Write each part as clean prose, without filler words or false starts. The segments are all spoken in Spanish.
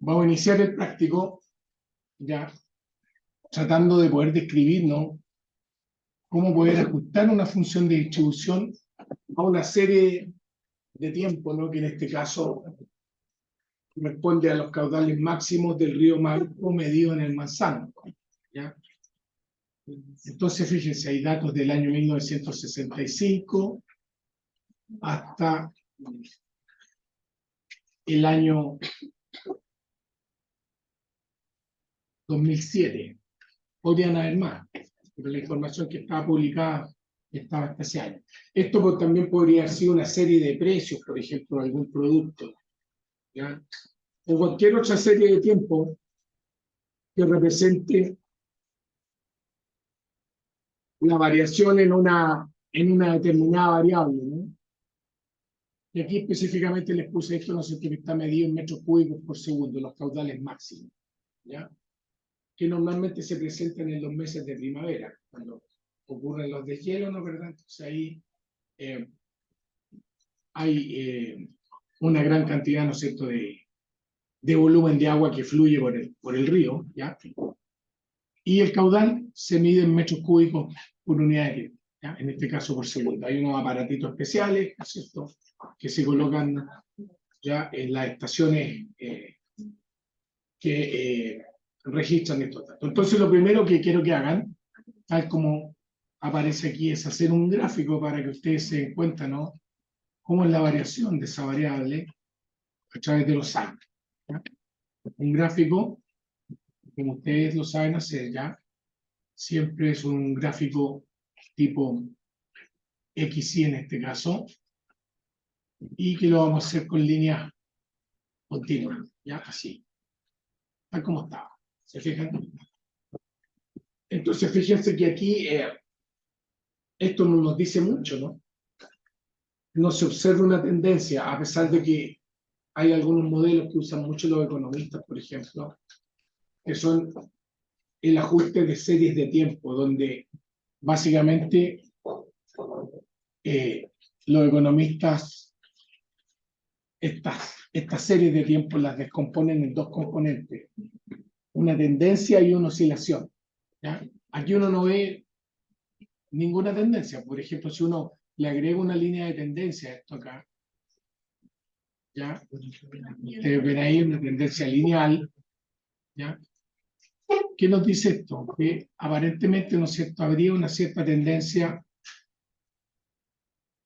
Vamos a iniciar el práctico, ya tratando de poder describir, ¿no?, cómo poder ajustar una función de distribución a una serie de tiempo, ¿no?, que en este caso corresponde a los caudales máximos del río Maipo medido en el Manzano, ¿ya? Entonces, fíjense, hay datos del año 1965 hasta el año 2007. Podrían haber más, pero la información que estaba publicada estaba hasta ese año. Esto también podría haber sido una serie de precios, por ejemplo, de algún producto, ¿ya?, o cualquier otra serie de tiempo que represente una variación en una determinada variable, ¿no? Y aquí específicamente les puse esto, no sé, que está medido en metros cúbicos por segundo, los caudales máximos, ¿ya?, que normalmente se presentan en los meses de primavera, cuando ocurren los deshielo, ¿no?, ¿verdad? Entonces ahí hay una gran cantidad, ¿no es cierto?, de volumen de agua que fluye por el río, ¿ya? Y el caudal se mide en metros cúbicos por unidad de tiempo, ¿ya?, en este caso por segundo. Hay unos aparatitos especiales, ¿no es cierto?, que se colocan ya en las estaciones que registran estos datos. Entonces, lo primero que quiero que hagan, tal como aparece aquí, es hacer un gráfico para que ustedes se den cuenta, ¿no?, cómo es la variación de esa variable a través de los años, ¿ya? Un gráfico, como ustedes lo saben hacer ya, siempre es un gráfico tipo XY en este caso, y que lo vamos a hacer con líneas continuas, ya, así, tal como estaba. ¿Se fijan? Entonces, fíjense que aquí esto no nos dice mucho, ¿no? No se observa una tendencia, a pesar de que hay algunos modelos que usan mucho los economistas, por ejemplo, que son el ajuste de series de tiempo, donde básicamente los economistas estas series de tiempo las descomponen en dos componentes, una tendencia y una oscilación, ¿ya? Aquí uno no ve ninguna tendencia. Por ejemplo, si uno le agrega una línea de tendencia a esto acá, ¿ya?, ustedes ven ahí una tendencia lineal, ¿ya? ¿Qué nos dice esto? Que aparentemente, ¿no es cierto?, habría una cierta tendencia,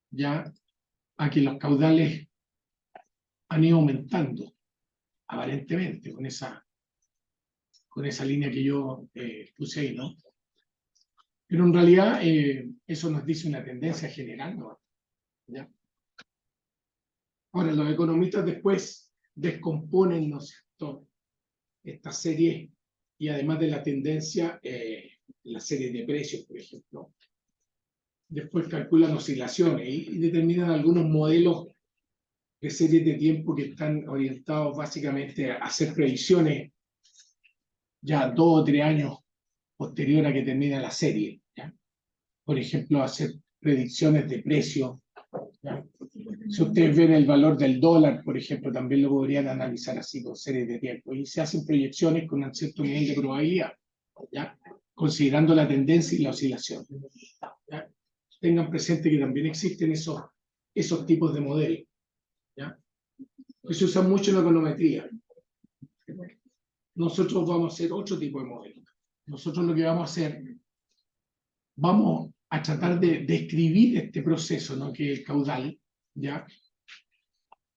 ¿ya?, a que los caudales han ido aumentando, aparentemente, con esa línea que yo puse ahí, ¿no? Pero en realidad eso nos dice una tendencia general, ¿no?, ¿ya? Ahora, los economistas después descomponen, ¿no es cierto?, esta serie, y además de la tendencia, la serie de precios, por ejemplo. Después calculan oscilaciones y determinan algunos modelos de series de tiempo que están orientados básicamente a hacer previsiones ya 2 o 3 años posterior a que termine la serie, ¿ya? Por ejemplo, hacer predicciones de precios, ¿ya? Si ustedes ven el valor del dólar, por ejemplo, también lo podrían analizar así con series de tiempo, y se hacen proyecciones con un cierto nivel de probabilidad, ¿ya?, considerando la tendencia y la oscilación, ¿ya? Tengan presente que también existen esos tipos de modelos, ¿ya?, que se usan mucho en la econometría. Nosotros vamos a hacer otro tipo de modelos. Nosotros lo que vamos a hacer, vamos a tratar de describir este proceso, ¿no?, que es el caudal, ¿ya?,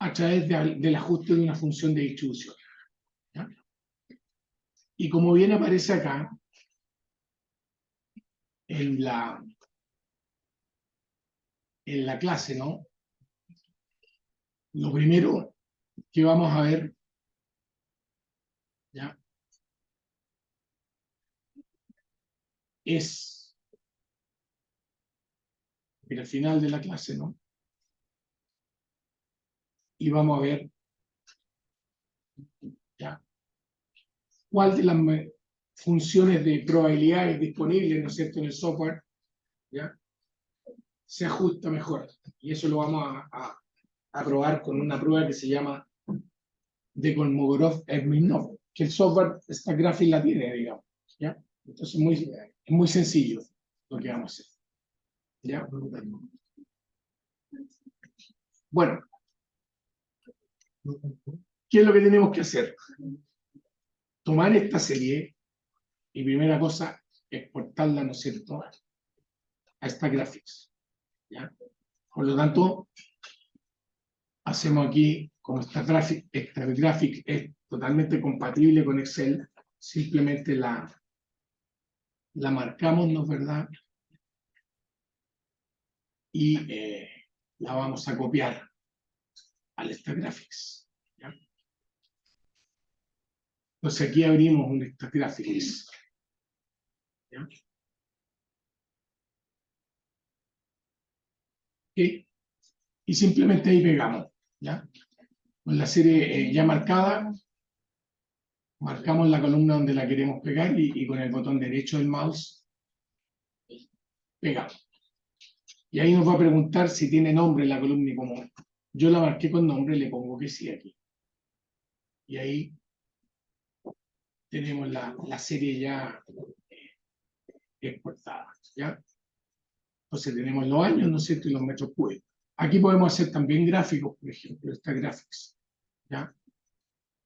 a través del ajuste de una función de distribución, ¿ya? Y como bien aparece acá, en la clase, ¿no?, lo primero que vamos a ver, ¿ya?, es al final de la clase, ¿no?, y vamos a ver, ¿ya?, cuál de las funciones de probabilidades disponibles, ¿no es cierto?, en el software, ¿ya?, se ajusta mejor. Y eso lo vamos a probar con una prueba que se llama de Kolmogorov-Smirnov, que el software StackGraphics la tiene, digamos, ¿ya? Entonces es muy sencillo lo que vamos a hacer, ¿ya? Bueno, ¿qué es lo que tenemos que hacer? Tomar esta serie y primera cosa, exportarla, ¿no es cierto?, a StackGraphics, ¿ya? Por lo tanto, hacemos aquí, como StackGraphics es totalmente compatible con Excel, simplemente la marcamos, ¿no es verdad? Y la vamos a copiar al StackGraphics, ¿ya? Entonces aquí abrimos un StackGraphics, ¿ya? Y simplemente ahí pegamos, ¿ya? Con la serie ya marcada, marcamos la columna donde la queremos pegar y con el botón derecho del mouse pegamos. Y ahí nos va a preguntar si tiene nombre la columna y como yo la marqué con nombre, le pongo que sí aquí. Y ahí tenemos la serie ya exportada, ¿ya? Entonces tenemos los años, ¿no es cierto?, y los metros cúbicos. Aquí podemos hacer también gráficos, por ejemplo, StackGraphics, ¿ya?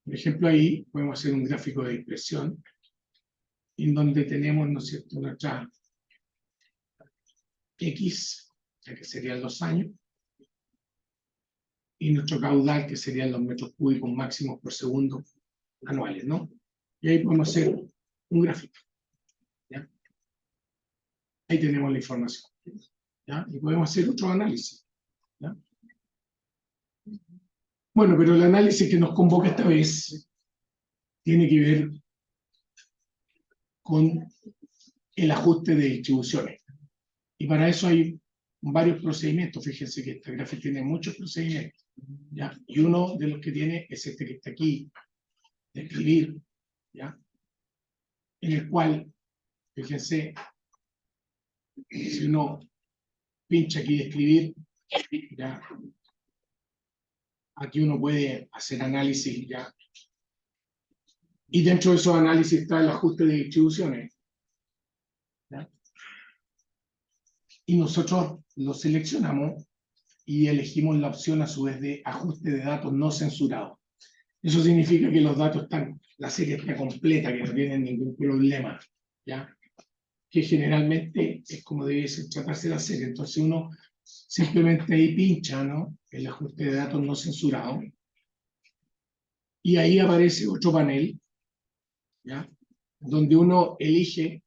Por ejemplo, ahí podemos hacer un gráfico de impresión, en donde tenemos, ¿no es cierto?, nuestra X, ya que serían los años, y nuestro caudal, que serían los metros cúbicos máximos por segundo anuales, ¿no? Y ahí podemos hacer un gráfico, ¿ya? Ahí tenemos la información, ¿ya? Y podemos hacer otro análisis, ¿ya? Bueno, pero el análisis que nos convoca esta vez tiene que ver con el ajuste de distribuciones. Y para eso hay varios procedimientos. Fíjense que esta gráfica tiene muchos procedimientos, ¿ya? Y uno de los que tiene es este que está aquí, de escribir, ¿ya? En el cual, fíjense, si uno pincha aquí de escribir, ¿ya? Aquí uno puede hacer análisis, ¿ya? Y dentro de esos análisis está el ajuste de distribuciones, ¿ya? Y nosotros lo seleccionamos y elegimos la opción a su vez de ajuste de datos no censurado. Eso significa que los datos están, la serie está completa, que no tienen ningún problema, ¿ya? Que generalmente es como debe tratarse la serie. Entonces uno simplemente ahí pincha, ¿no?, el ajuste de datos no censurado, y ahí aparece otro panel, ¿ya?, donde uno elige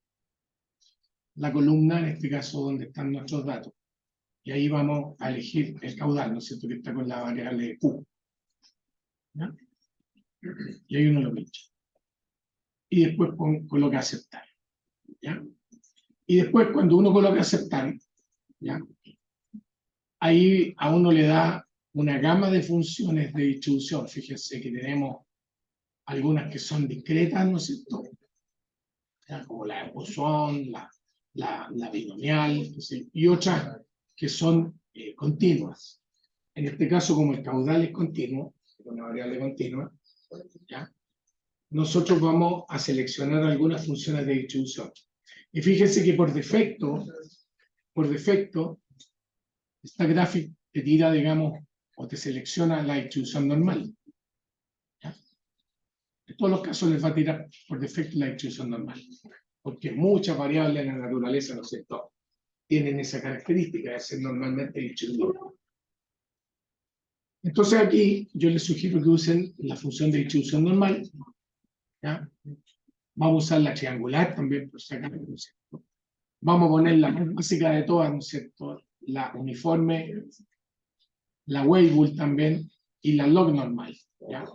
la columna, en este caso donde están nuestros datos, y ahí vamos a elegir el caudal, ¿no es cierto?, que está con la variable Q, ¿ya? Y ahí uno lo pincha. Y después coloca aceptar, ¿ya? Y después cuando uno coloca aceptar, ¿ya?, ahí a uno le da una gama de funciones de distribución. Fíjense que tenemos algunas que son discretas, ¿no es cierto?, ¿ya?, como la de Poisson, la binomial, y otras que son continuas. En este caso, como el caudal es continuo, una variable continua, ¿ya?, nosotros vamos a seleccionar algunas funciones de distribución. Y fíjense que por defecto, esta gráfica te tira, digamos, o te selecciona la distribución normal, ¿ya? En todos los casos les va a tirar por defecto la distribución normal, porque muchas variables en la naturaleza, ¿no es cierto?, tienen esa característica de ser normalmente distribuidas. Entonces aquí yo les sugiero que usen la función de distribución normal, ¿ya? Vamos a usar la triangular también, por si acaso, ¿no es cierto? Vamos a poner la más básica de todas, ¿no es cierto?, la uniforme, la Weibull también, y la log normal, ¿ya?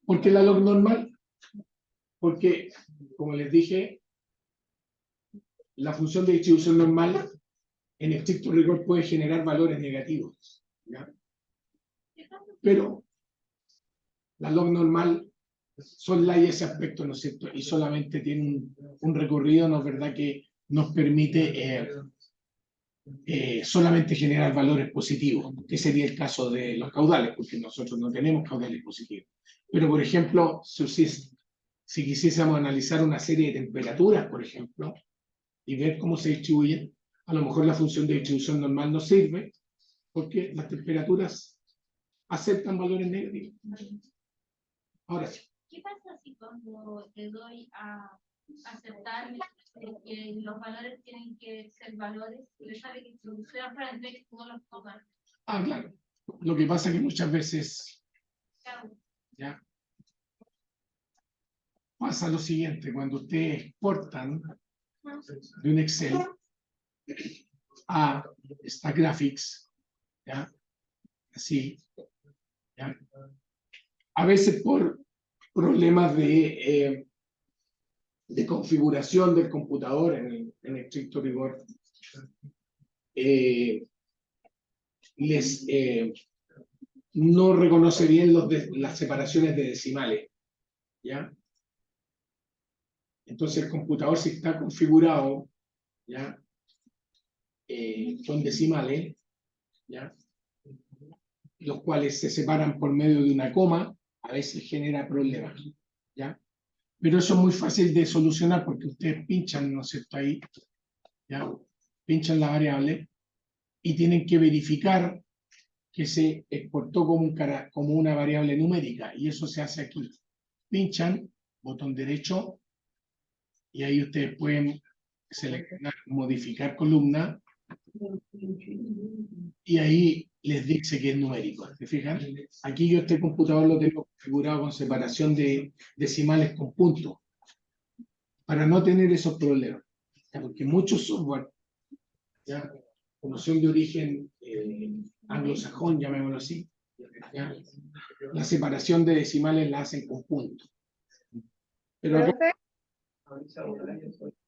¿Por qué la log normal? Porque, como les dije, la función de distribución normal, en estricto rigor, puede generar valores negativos, ¿ya? Pero la log normal son la y ese aspecto, ¿no es cierto? Y solamente tiene un recorrido, ¿no es verdad?, que nos permite solamente generar valores positivos, que sería el caso de los caudales, porque nosotros no tenemos caudales positivos. Pero, por ejemplo, si quisiésemos analizar una serie de temperaturas, por ejemplo, y ver cómo se distribuyen, a lo mejor la función de distribución normal no sirve, porque las temperaturas aceptan valores negativos. Ahora sí. ¿Qué pasa si cuando le doy a aceptar que los valores tienen que ser valores y le sale que introducción para el que no los toman? Ah, claro. Lo que pasa es que muchas veces ya pasa lo siguiente, cuando ustedes exportan de un Excel a Stackgraphics, ¿ya? Así, ¿ya? A veces por problemas de configuración del computador en estricto rigor, no reconoce bien las separaciones de decimales, ¿ya? Entonces el computador, si está configurado, ¿ya? Con decimales, ¿ya? Los cuales se separan por medio de una coma, a veces genera problemas, ¿ya? Pero eso es muy fácil de solucionar porque ustedes pinchan, ¿no es cierto? Ahí, ¿ya? Pinchan la variable y tienen que verificar que se exportó como una variable numérica, y eso se hace aquí. Pinchan, botón derecho, y ahí ustedes pueden seleccionar, modificar columna, y ahí les dice que es numérico. ¿Se fijan? Aquí yo este computador lo tengo configurado con separación de decimales con puntos, para no tener esos problemas. Porque muchos software, ¿ya? Como son de origen anglosajón, llamémoslo así, ¿ya? La separación de decimales la hacen con puntos. Pero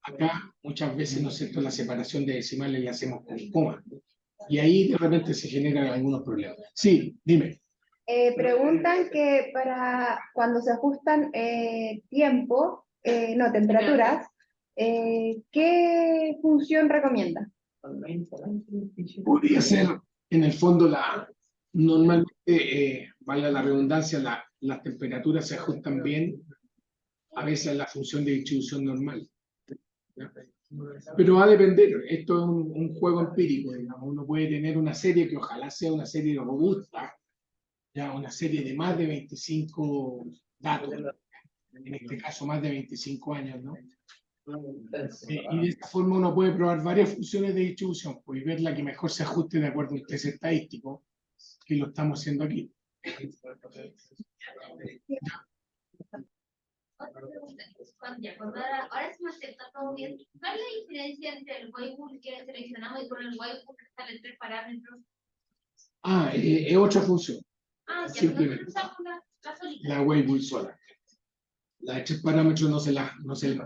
acá muchas veces, ¿no es cierto?, la separación de decimales la hacemos con coma. Y ahí de repente se generan algunos problemas. Sí, dime. Preguntan que para cuando se ajustan temperaturas, ¿qué función recomienda? Podría ser, en el fondo, normalmente, valga la redundancia, las temperaturas se ajustan bien, a veces a la función de distribución normal, ¿ya? Pero va a depender, esto es un juego empírico, digamos. Uno puede tener una serie que ojalá sea una serie robusta, ya una serie de más de 25 datos, en este caso más de 25 años, ¿no? Y de esta forma uno puede probar varias funciones de distribución, pues, y ver la que mejor se ajuste de acuerdo a un test estadístico, que lo estamos haciendo aquí. Ahora se me acepta todo bien. ¿Cuál es la diferencia entre el Weibull que seleccionamos y con el Weibull que está en 3 parámetros? Es otra función. Simplemente. La Weibull sola. La de 3 parámetros no se la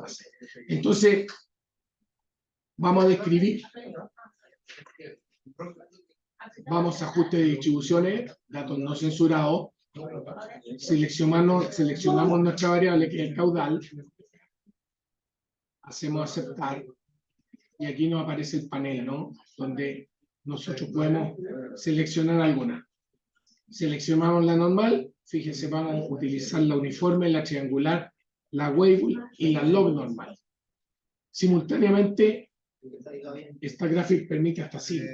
pasa. Entonces, vamos a describir. Vamos a ajuste de distribuciones, datos no censurados. Seleccionamos nuestra variable, que es el caudal. Hacemos aceptar. Y aquí nos aparece el panel, ¿no? Donde nosotros podemos seleccionar alguna. Seleccionamos la normal. Fíjense, vamos a utilizar la uniforme, la triangular, la Weibull y la log normal. Simultáneamente, esta gráfica permite hasta 5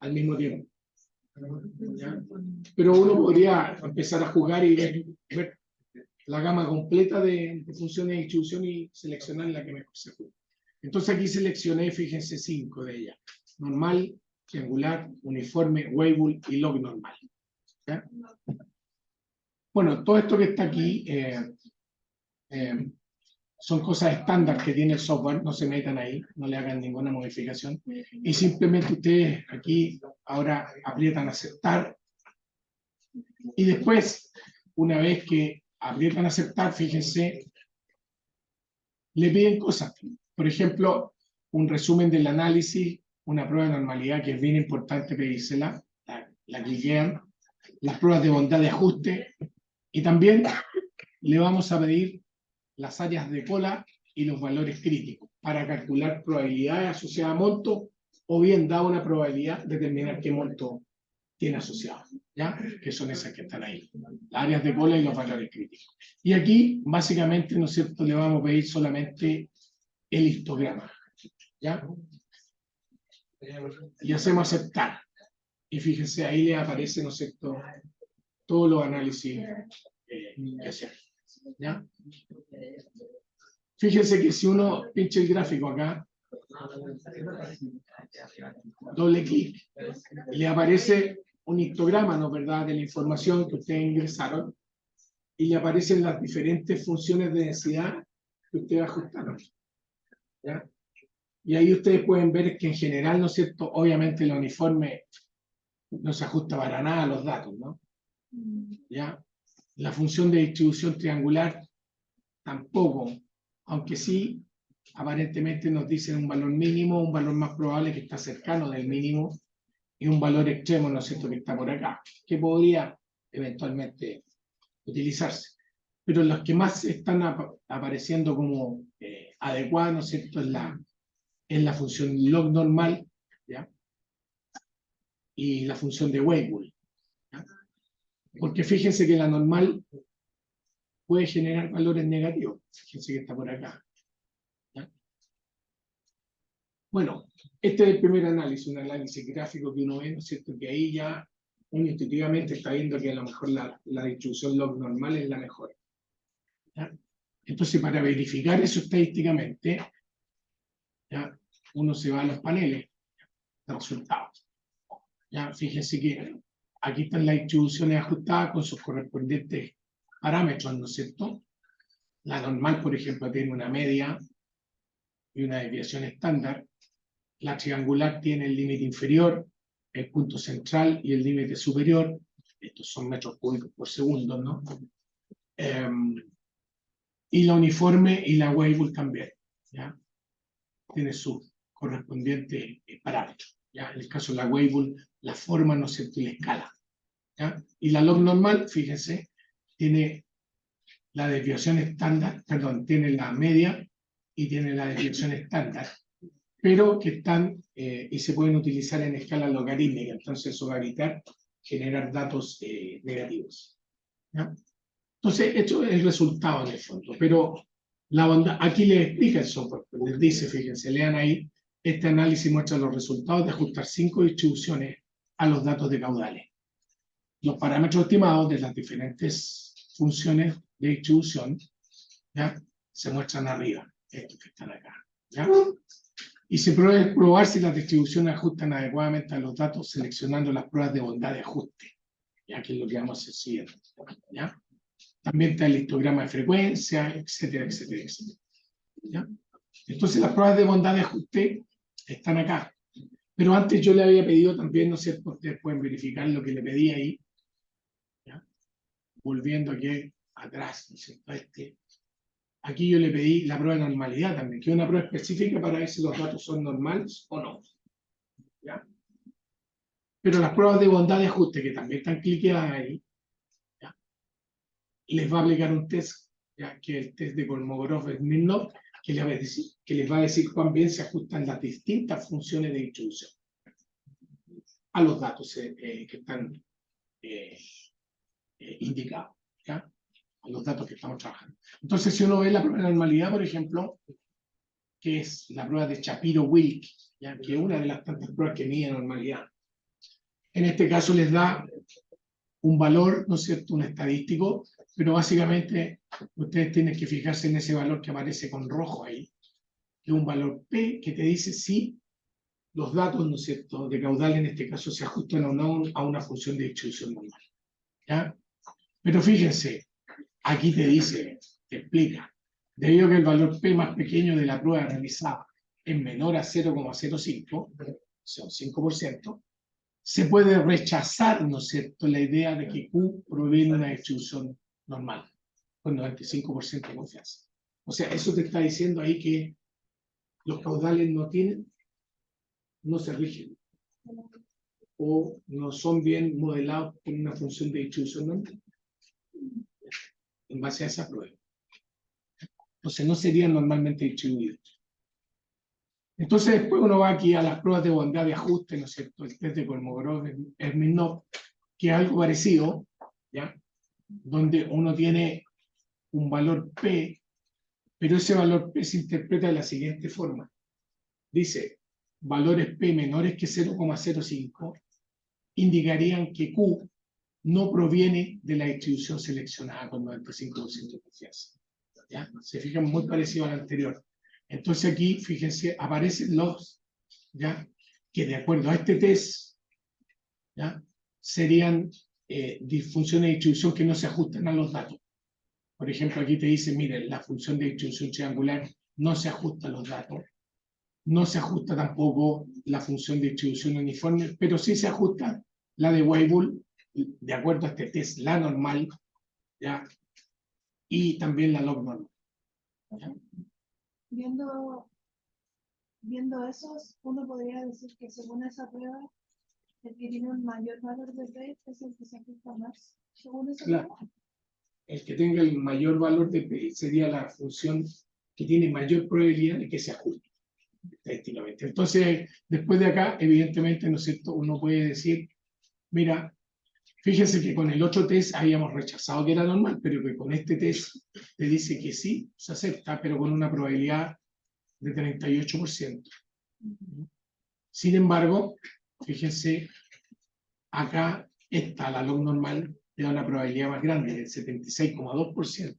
al mismo tiempo. ¿Ya? Pero uno podría empezar a jugar y ver la gama completa de funciones de distribución y seleccionar la que mejor se ajuste. Entonces aquí seleccioné, fíjense, 5 de ellas. Normal, triangular, uniforme, Weibull y log normal. ¿Ya? Bueno, todo esto que está aquí son cosas estándar que tiene el software, no se metan ahí, no le hagan ninguna modificación. Y simplemente ustedes aquí ahora aprietan aceptar. Y después, una vez que aprietan aceptar, fíjense, le piden cosas. Por ejemplo, un resumen del análisis, una prueba de normalidad que es bien importante pedírsela, la cliquean, las pruebas de bondad de ajuste, y también le vamos a pedir las áreas de cola y los valores críticos para calcular probabilidades asociadas a monto, o bien, dada una probabilidad, determinar qué monto tiene asociado. ¿ya? Que son esas que están ahí, las áreas de cola y los valores críticos. Y aquí, básicamente, ¿no es cierto?, le vamos a pedir solamente el histograma, ¿ya? Y hacemos aceptar. Y fíjense, ahí le aparece, ¿no es cierto?, todos los análisis que hacemos, ¿ya? Fíjense que si uno pincha el gráfico acá, doble clic, le aparece un histograma, ¿no es verdad?, de la información que ustedes ingresaron, y le aparecen las diferentes funciones de densidad que ustedes ajustaron, ¿ya? Y ahí ustedes pueden ver que en general, ¿no es cierto?, obviamente el uniforme no se ajusta para nada a los datos, ¿no? ¿Ya? La función de distribución triangular tampoco, aunque sí, aparentemente nos dicen un valor mínimo, un valor más probable que está cercano del mínimo, y un valor extremo, ¿no es cierto?, que está por acá, que podría eventualmente utilizarse. Pero los que más están apareciendo como adecuados, ¿no es cierto?, es la función log normal, ¿ya? Y la función de Weibull, ¿ya? Porque fíjense que la normal puede generar valores negativos. Fíjense que está por acá, ¿ya? Bueno, este es el primer análisis, un análisis gráfico que uno ve, ¿no es cierto?, que ahí ya uno intuitivamente está viendo que a lo mejor la distribución log normal es la mejor, ¿ya? Entonces, para verificar eso estadísticamente, ¿ya?, uno se va a los paneles de resultados. ¿Ya? Fíjense que aquí están las distribuciones ajustadas con sus correspondientes parámetros, ¿no es cierto? La normal, por ejemplo, tiene una media y una desviación estándar. La triangular tiene el límite inferior, el punto central y el límite superior. Estos son metros cúbicos por segundo, ¿no? Y la uniforme y la Weibull también, ¿ya? Tiene sus correspondientes parámetros, ¿ya? En el caso de la Weibull, la forma, ¿no es cierto?, y la escala, ¿ya? Y la log normal, fíjense, tiene la desviación estándar, perdón, tiene la media y tiene la desviación estándar, pero que están y se pueden utilizar en escala logarítmica, entonces eso va a evitar generar datos negativos, ¿ya? Entonces, esto es el resultado en el fondo, pero la bondad, aquí les explica el software, les dice, fíjense, lean ahí, este análisis muestra los resultados de ajustar 5 distribuciones a los datos de caudales. Los parámetros estimados de las diferentes funciones de distribución, ¿ya?, se muestran arriba, estos que están acá, ¿ya? Y se puede probar si las distribuciones ajustan adecuadamente a los datos seleccionando las pruebas de bondad de ajuste, ya que es lo que vamos a hacer siguiente, ¿ya? También está el histograma de frecuencia, etcétera, etcétera, etcétera, ¿ya? Entonces las pruebas de bondad de ajuste están acá. Pero antes yo le había pedido también, ¿no es cierto?, ustedes pueden verificar lo que le pedí ahí, ¿ya? Volviendo aquí atrás, ¿no es cierto?, aquí yo le pedí la prueba de normalidad también, que es una prueba específica para ver si los datos son normales o no, ¿ya? Pero las pruebas de bondad de ajuste, que también están cliqueadas ahí, ¿ya?, les va a aplicar un test, ¿ya?, que es el test de Kolmogorov-Smirnov, que les va a decir cuán bien se ajustan las distintas funciones de distribución a los datos que están indicados, ¿ya?, a los datos que estamos trabajando. Entonces, si uno ve la prueba de normalidad, por ejemplo, que es la prueba de Shapiro-Wilk, ¿ya?, que es una de las tantas pruebas que mide normalidad, en este caso les da un valor, ¿no es cierto?, un estadístico, pero básicamente ustedes tienen que fijarse en ese valor que aparece con rojo ahí, que es un valor P, que te dice si los datos, ¿no es cierto?, de caudal en este caso se ajustan o no a una función de distribución normal, ¿ya? Pero fíjense, aquí te dice, te explica, debido a que el valor P más pequeño de la prueba realizada es menor a 0,05, o sea, un 5%, se puede rechazar, ¿no es cierto?, la idea de que Q proviene de una distribución normal, con 95% de confianza. O sea, eso te está diciendo ahí que los caudales no se rigen, o no son bien modelados por una función de distribución normal, en base a esa prueba. Entonces no serían normalmente distribuidos. Entonces después uno va aquí a las pruebas de bondad de ajuste, ¿no es cierto?, el test de Kolmogorov-Smirnov, que es algo parecido, ¿ya? Donde uno tiene un valor P, pero ese valor P se interpreta de la siguiente forma. Dice, valores P menores que 0,05 indicarían que Q no proviene de la distribución seleccionada con 95% de confianza. ¿Ya? Se fijan, muy parecido al anterior. Entonces aquí, fíjense, aparecen los, ¿ya? Que de acuerdo a este test, ¿ya? Serían funciones de distribución que no se ajustan a los datos. Por ejemplo, aquí te dice, miren, la función de distribución triangular no se ajusta a los datos. No se ajusta tampoco la función de distribución uniforme, pero sí se ajusta la de Weibull, de acuerdo a este test, la normal, ¿ya? Y también la log normal. ¿Ya? Viendo esos, uno podría decir que según esa prueba, el que tiene un mayor valor de P es el que se ajusta más. Según esa Claro. prueba. El que tenga el mayor valor de P sería la función que tiene mayor probabilidad de que se ajuste estadísticamente. Entonces, después de acá, evidentemente, ¿no es cierto?, uno puede decir, mira, fíjense que con el otro test habíamos rechazado que era normal, pero que con este test te dice que sí, se acepta, pero con una probabilidad de 38%. Sin embargo, fíjense, acá está la log normal, le da una probabilidad más grande, del 76,2%.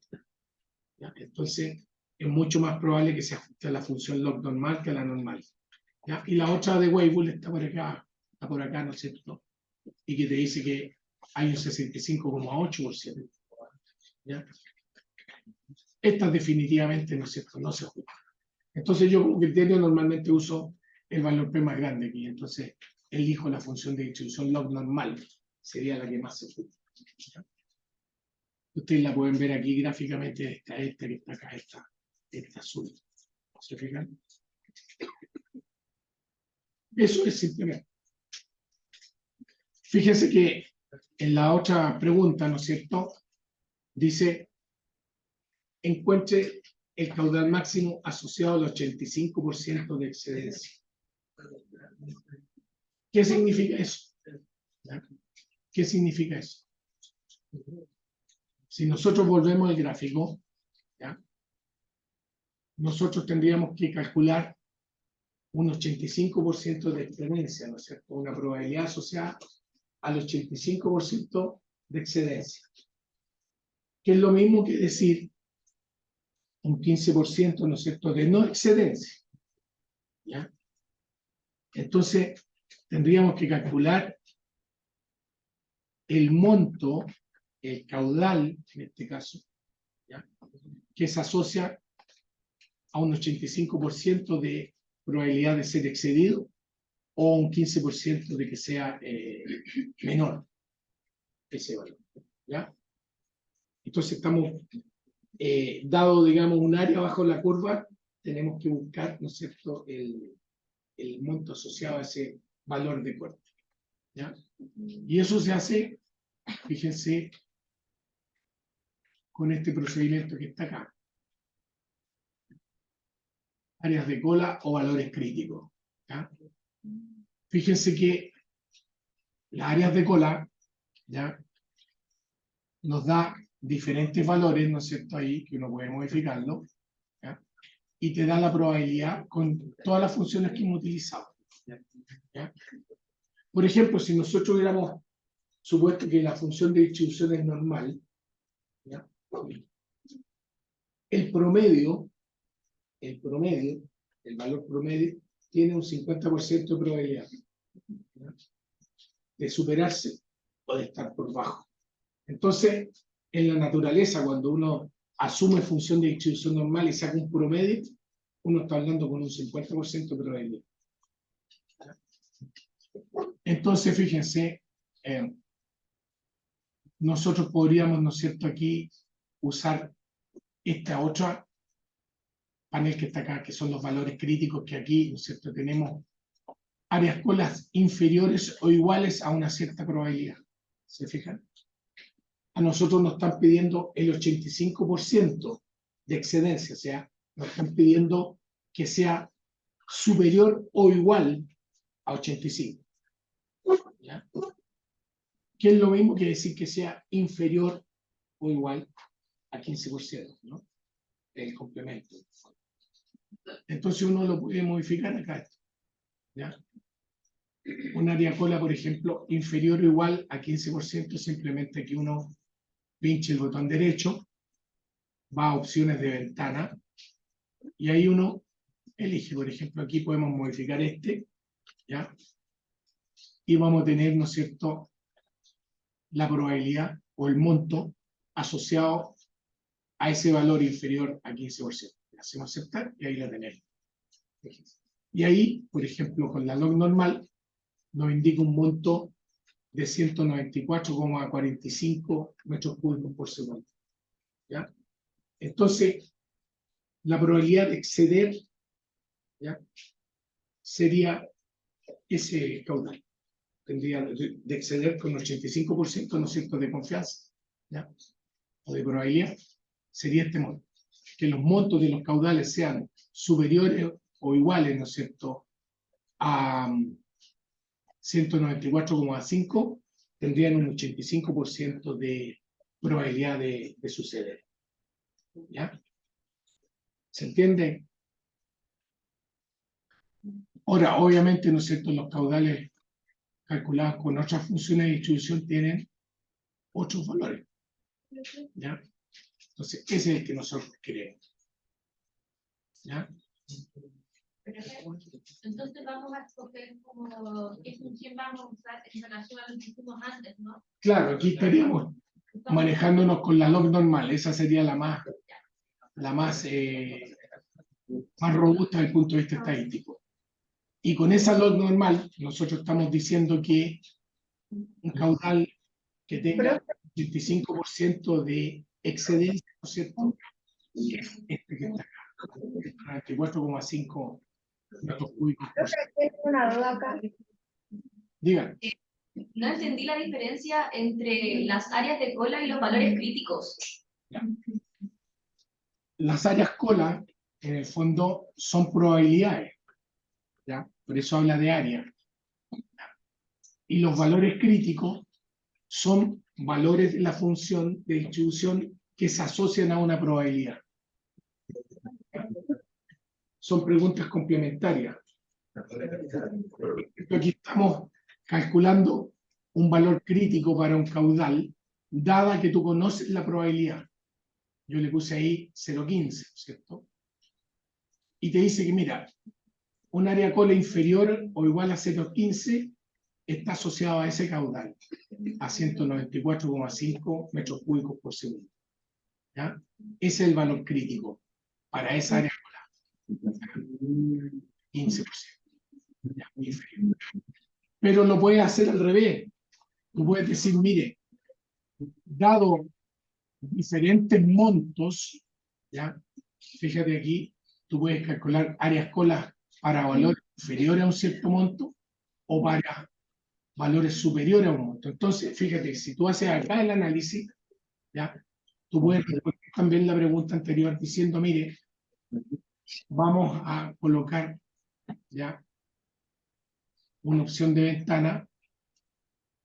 ¿Ya? Entonces, es mucho más probable que se ajuste a la función log normal que a la normal. ¿Ya? Y la otra de Weibull está por acá, ¿no es cierto? Y que te dice que hay un 65,8%. ¿Ya? Estas definitivamente, ¿no es cierto?, no se ajustan. Entonces yo como criterio normalmente uso el valor P más grande aquí, entonces elijo la función de distribución log normal, sería la que más se ajusta. Ustedes la pueden ver aquí gráficamente, esta que está acá, esta azul. ¿Se fijan? Eso es simplemente. Fíjense que en la otra pregunta, ¿no es cierto?, dice, encuentre el caudal máximo asociado al 85% de excedencia. ¿Qué significa eso? ¿Qué significa eso? Si nosotros volvemos al gráfico, ¿ya?, nosotros tendríamos que calcular un 85% de excedencia, ¿no es cierto?, una probabilidad asociada al 85% de excedencia, que es lo mismo que decir un 15%, ¿no es cierto?, de no excedencia. ¿Ya? Entonces, tendríamos que calcular el monto, el caudal, en este caso, ¿ya?, que se asocia a un 85% de probabilidad de ser excedido o un 15% de que sea menor ese valor. ¿Ya? Entonces estamos, dado, digamos, un área bajo la curva, tenemos que buscar, ¿no es cierto?, el monto asociado a ese valor de corte. ¿Ya? Y eso se hace, fíjense, con este procedimiento que está acá. Áreas de cola o valores críticos. ¿Ya? Fíjense que las áreas de cola, ¿ya?, nos da diferentes valores, ¿no es cierto?, ahí, que uno puede modificarlo, ¿ya?, y te da la probabilidad con todas las funciones que hemos utilizado. ¿Ya? Por ejemplo, si nosotros hubiéramos supuesto que la función de distribución es normal, ¿ya?, el promedio, el valor promedio, tiene un 50% de probabilidad, ¿ya?, de superarse o de estar por bajo. Entonces, en la naturaleza, cuando uno asume función de distribución normal y saca un promedio, uno está hablando con un 50% de probabilidad. Entonces, fíjense, nosotros podríamos, ¿no es cierto?, aquí usar esta otra panel que está acá, que son los valores críticos, que aquí, ¿no es cierto?, tenemos áreas colas inferiores o iguales a una cierta probabilidad. ¿Se fijan? A nosotros nos están pidiendo el 85% de excedencia, o sea, nos están pidiendo que sea superior o igual a 85. ¿Ya? que es lo mismo que decir que sea inferior o igual a 15%, ¿no? El complemento. Entonces uno lo puede modificar acá, ¿ya? Un área cola, por ejemplo, inferior o igual a 15%, simplemente que uno pinche el botón derecho, va a opciones de ventana, y ahí uno elige, por ejemplo, aquí podemos modificar este, ¿ya? Y vamos a tener, ¿no es cierto?, la probabilidad o el monto asociado a ese valor inferior a 15%. Le hacemos aceptar y ahí la tenemos. Y ahí, por ejemplo, con la log normal, nos indica un monto de 194,45 metros cúbicos por segundo. ¿Ya? Entonces, la probabilidad de exceder, ¿ya?, sería ese caudal. Tendría de exceder con 85%, ¿no es cierto?, de confianza, ¿ya?, o de probabilidad, sería este monto. Que los montos de los caudales sean superiores o iguales, ¿no es cierto?, a 194,5, tendrían un 85% de probabilidad de suceder. ¿Ya? ¿Se entiende? Ahora, obviamente, ¿no es cierto?, los caudales calculados con otras funciones de distribución tienen otros valores. ¿Ya? Entonces, ese es el que nosotros queremos. ¿Ya? Entonces vamos a escoger como qué función vamos a usar en relación a lo que hicimos antes, ¿no? Claro, aquí estaríamos manejándonos con la log normal. Esa sería la más robusta desde el punto de vista estadístico. Y con esa log normal, nosotros estamos diciendo que un caudal que tenga 85% de excedencia, ¿no es cierto?, este que está acá, 94,5 metros cúbicos por segundo. Tengo una duda acá. Digan. No entendí la diferencia entre las áreas de cola y los valores críticos. Ya. Las áreas cola, en el fondo, son probabilidades, ¿ya? Por eso habla de área. Y los valores críticos son valores de la función de distribución que se asocian a una probabilidad. Son preguntas complementarias. Aquí estamos calculando un valor crítico para un caudal, dada que tú conoces la probabilidad. Yo le puse ahí 0,15, ¿cierto? Y te dice que, mira, un área cola inferior o igual a 0,15 está asociado a ese caudal, a 194,5 metros cúbicos por segundo. ¿Ya? Ese es el valor crítico para esa área cola. 15%. ¿Ya? Inferior. Pero lo puedes hacer al revés. Tú puedes decir, mire, dado diferentes montos, ¿ya?, fíjate aquí, tú puedes calcular áreas colas para valores inferiores a un cierto monto o para valores superiores a un monto. Entonces, fíjate, si tú haces acá el análisis, ¿ya?, tú puedes responder también la pregunta anterior diciendo, mire, vamos a colocar, ¿ya?, una opción de ventana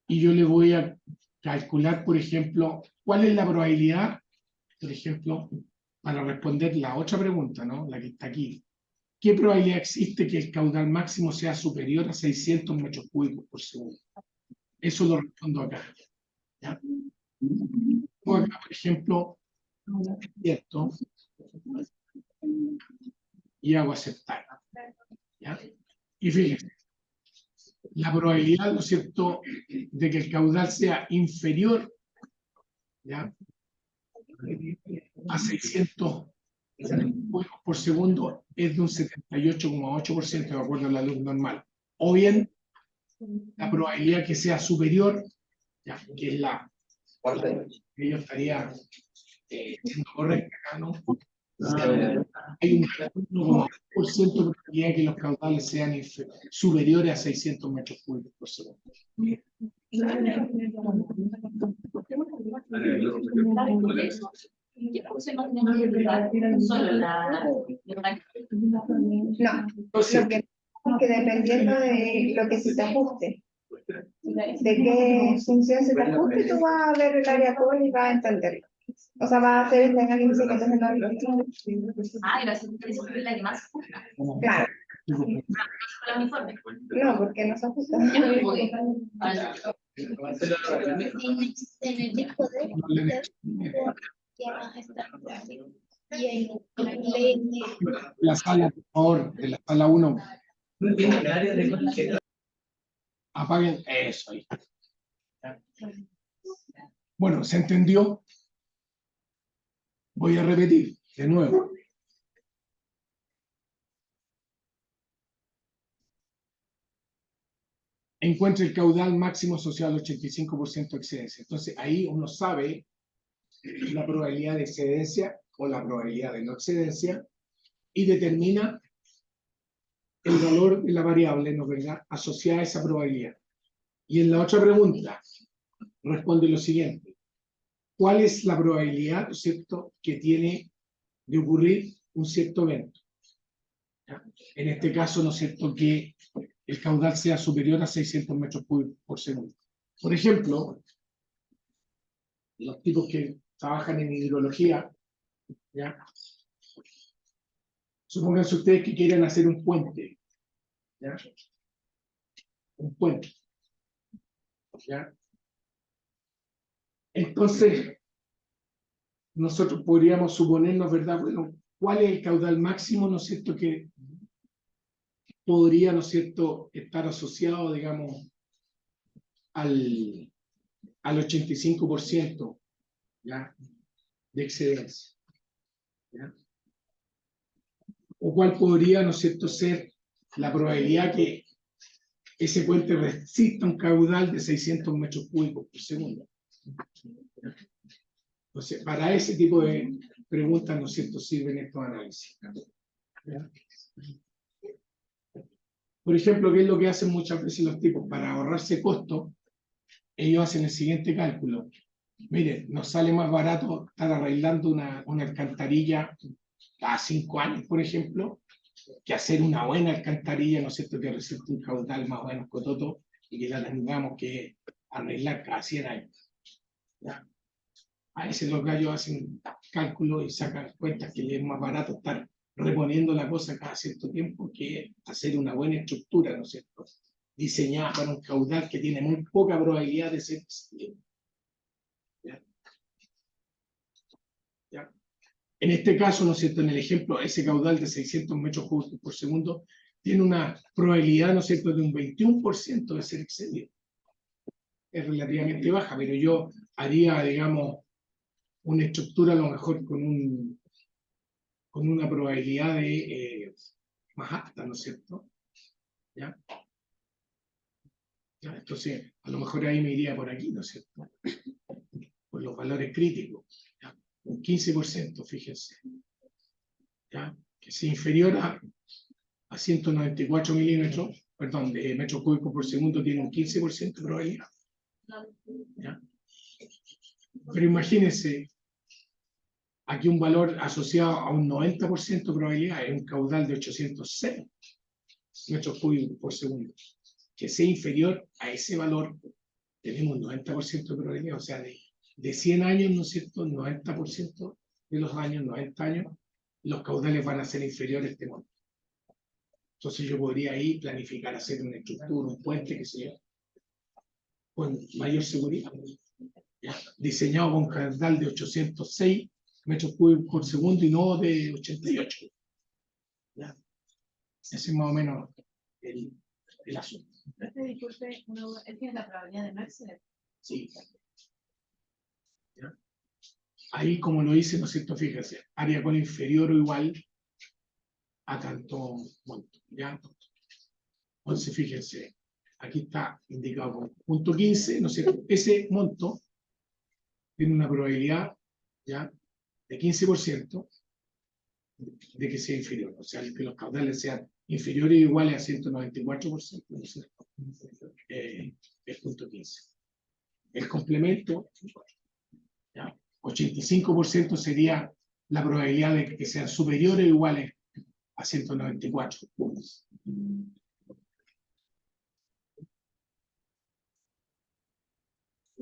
y yo le voy a calcular, por ejemplo, cuál es la probabilidad, por ejemplo, para responder la otra pregunta, ¿no?, la que está aquí. ¿Qué probabilidad existe que el caudal máximo sea superior a 600 metros cúbicos por segundo? Eso lo respondo acá. ¿Ya? O acá, por ejemplo, esto, y hago aceptar. ¿Ya? Y fíjense, la probabilidad, ¿no es cierto?, de que el caudal sea inferior, ¿ya?, a 600 cúbicos por segundo es de un 78,8% de acuerdo a la luz normal. O bien, la probabilidad que sea superior, ¿ya?, que es la que yo estaría siendo correcta acá, ¿no? Hay un 1,1% de probabilidad de que los caudales sean superiores a 600 metros cúbicos por segundo. ¿Qué función no tenemos que explicar? Solo la... No, lo que dependiendo de lo que se te ajuste. de qué función se te ajusta y tú vas a ver el área core y vas a entenderlo. O sea, vas a hacer el análisis que entonces no lo Ah, y la segunda es la que más se ajusta. Claro, Con la uniforme. no, porque no se ajusta. En el disco de No le- y en el La sala, por favor, de la sala 1, apaguen eso ahí. Bueno, ¿se entendió? Voy a repetir de nuevo. Encuentra el caudal máximo asociado al 85% de excedencia. Entonces, ahí uno sabe la probabilidad de excedencia o la probabilidad de no excedencia y determina el valor de la variable, ¿no es verdad?, asociada a esa probabilidad. Y en la otra pregunta, responde lo siguiente. ¿Cuál es la probabilidad, ¿no es cierto?, que tiene de ocurrir un cierto evento? ¿Ya? En este caso, ¿no es cierto?, que el caudal sea superior a 600 metros cúbicos por segundo. Por ejemplo, los tipos que trabajan en hidrología, ¿ya? Supónganse ustedes que quieren hacer un puente, ¿ya? Un puente, ¿ya? Entonces, nosotros podríamos suponernos, ¿verdad? Bueno, ¿cuál es el caudal máximo, ¿no es cierto?, que podría, ¿no es cierto?, estar asociado, digamos, al 85%, ¿ya?, de excedencia, ¿ya? O cuál podría, ¿no es cierto?, ser la probabilidad que ese puente resista un caudal de 600 metros cúbicos por segundo. Entonces, para ese tipo de preguntas, ¿no es cierto?, sirven estos análisis. ¿Ya? Por ejemplo, ¿qué es lo que hacen muchas veces los tipos? Para ahorrarse costo, ellos hacen el siguiente cálculo. Miren, nos sale más barato estar arreglando una alcantarilla cada 5 años, por ejemplo, que hacer una buena alcantarilla, ¿no es cierto?, que resulte un caudal más o menos cototo y que la tengamos que arreglar cada 100 años. ¿Ya? A veces los gallos hacen cálculos y sacan cuentas que les es más barato estar reponiendo la cosa cada cierto tiempo que hacer una buena estructura, ¿no es cierto?, diseñada para un caudal que tiene muy poca probabilidad de ser existido. ¿Ya? ¿Ya? En este caso, ¿no es cierto?, en el ejemplo, ese caudal de 600 metros cúbicos por segundo tiene una probabilidad, ¿no es cierto?, de un 21% de ser excedido. Es relativamente baja, pero yo haría, digamos, una estructura a lo mejor con una probabilidad de más alta, ¿no es cierto? ¿Ya? ¿Ya? Entonces, a lo mejor ahí me iría por aquí, ¿no es cierto?, por los valores críticos. ¿Ya? Un 15%, fíjense. ¿Ya? Que sea inferior a 194 milímetros, perdón, de metros cúbicos por segundo, tiene un 15% de probabilidad. ¿Ya? Pero imagínense, aquí un valor asociado a un 90% de probabilidad es un caudal de 806 metros cúbicos por segundo. Que sea inferior a ese valor, tenemos un 90% de probabilidad, o sea, de 100 años, ¿no es cierto?, 90% de los años, 90 años, los caudales van a ser inferiores a este monto. Entonces yo podría ahí planificar hacer una estructura, un puente, que sea con mayor seguridad, ¿ya? Diseñado con caudal de 806 metros cúbicos por segundo y no de 88. ¿Ya? Ese es más o menos el asunto. Disculpe, él tiene la probabilidad de no exceder. Sí. ¿Ya? Ahí, como lo hice, ¿no es cierto?, fíjese, área con inferior o igual a tanto monto, ¿ya? Entonces, fíjense, aquí está indicado con punto 15, ¿no es cierto? Ese monto tiene una probabilidad, ¿ya?, de 15% de que sea inferior, o sea, que los caudales sean inferiores o iguales a 194%, ¿no es cierto? Es punto 15. El complemento, ¿ya?, 85% sería la probabilidad de que sean superiores o iguales a 194.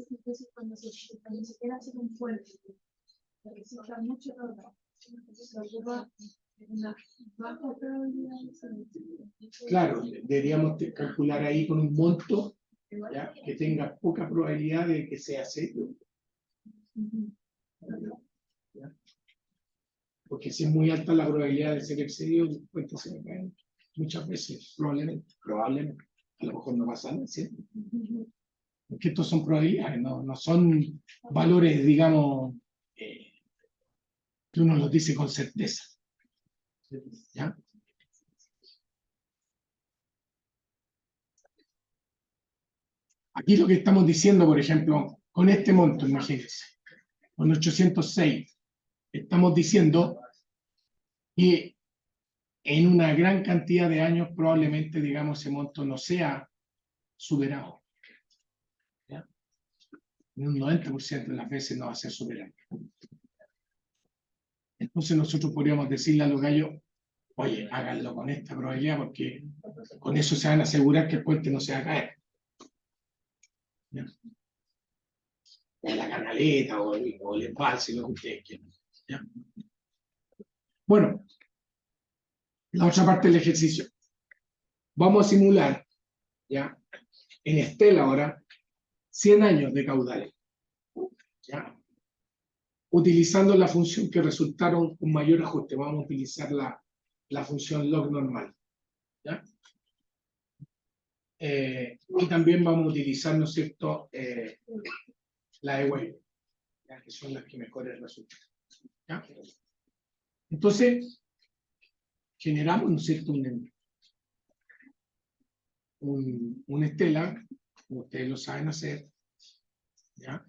Entonces, cuando se quiere hacer un puente, necesita mucho orden. Se ocupa una baja probabilidad de ser. Claro, deberíamos calcular ahí con un monto, ¿ya?, que tenga poca probabilidad de que sea serio. ¿Ya? Porque si es muy alta la probabilidad de ser excedido, el puente se va a caer muchas veces, probablemente. A lo mejor no pasa nada, ¿sí? Porque estos son probabilidades, no son valores, digamos, que uno los dice con certeza. ¿Ya? Aquí lo que estamos diciendo, por ejemplo, con este monto, imagínense, con 806, estamos diciendo que en una gran cantidad de años probablemente, digamos, ese monto no sea superado. ¿Ya? En un 90% de las veces no va a ser superado. Entonces nosotros podríamos decirle a los gallos, oye, háganlo con esta probabilidad porque con eso se van a asegurar que el puente no se va a caer. ¿Ya? O la canaleta o el embalse, lo que ustedes quieran. ¿Ya? Bueno, la otra parte del ejercicio. Vamos a simular, ¿ya?, en Estela ahora, 100 años de caudales. ¿Ya? Utilizando la función que resultaron un mayor ajuste. Vamos a utilizar la función log normal. ¿Ya? Y también vamos a utilizar, ¿no es cierto?, la de Weyl, ¿ya?, que son las que mejores resultan. ¿Ya? Entonces, generamos, ¿no es cierto?, un Estela, como ustedes lo saben hacer. ¿Ya?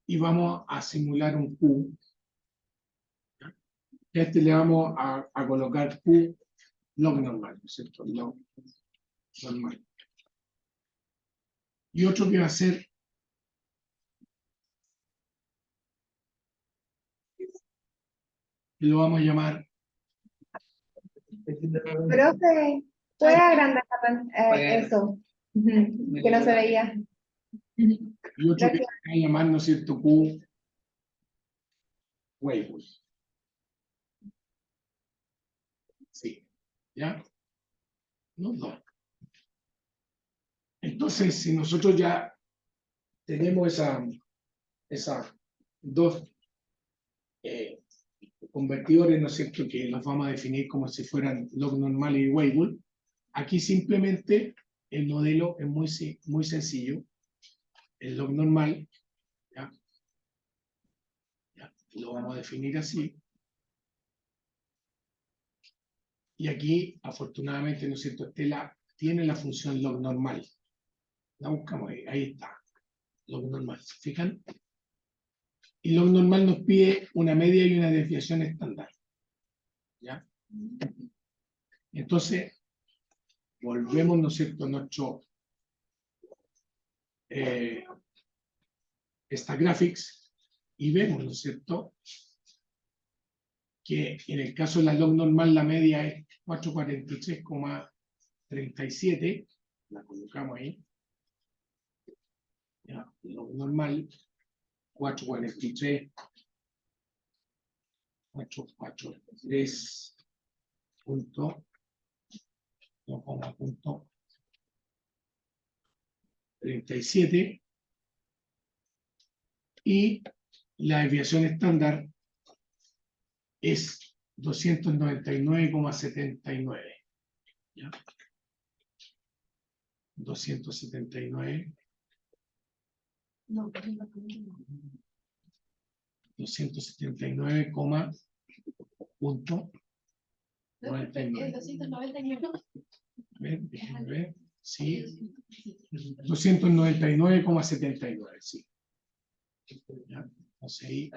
Y vamos a simular un Q. ¿Ya? Y a este le vamos a colocar Q log normal, ¿no es cierto? Log normal. Y otro que va a ser lo vamos a llamar. Profe, ¿puede agrandar eso? Que no se veía. Y otro que Gracias. va a llamar, ¿no es cierto?, Q Weyl. Sí. ¿Ya? No. Entonces, si nosotros ya tenemos esas dos convertidores, ¿no es cierto?, que los vamos a definir como si fueran log normal y Weibull, aquí simplemente el modelo es muy sencillo. El log normal, ¿ya? Lo vamos a definir así. Y aquí, afortunadamente, ¿no es cierto?, Estela tiene la función log normal. La buscamos ahí está, log normal. ¿Se fijan? Y log normal nos pide una media y una desviación estándar. ¿Ya? Entonces, volvemos, ¿no es cierto?, a nuestro graphics y vemos, ¿no es cierto?, que en el caso de la log normal la media es 443,37, la colocamos ahí. ¿Ya? Log normal 443, 443.37 y la desviación estándar es 299,79. ¿Ya? 279. 279,99. A ver, déjenme ver. Sí. 299,79, sí. ¿Ya? Entonces ahí,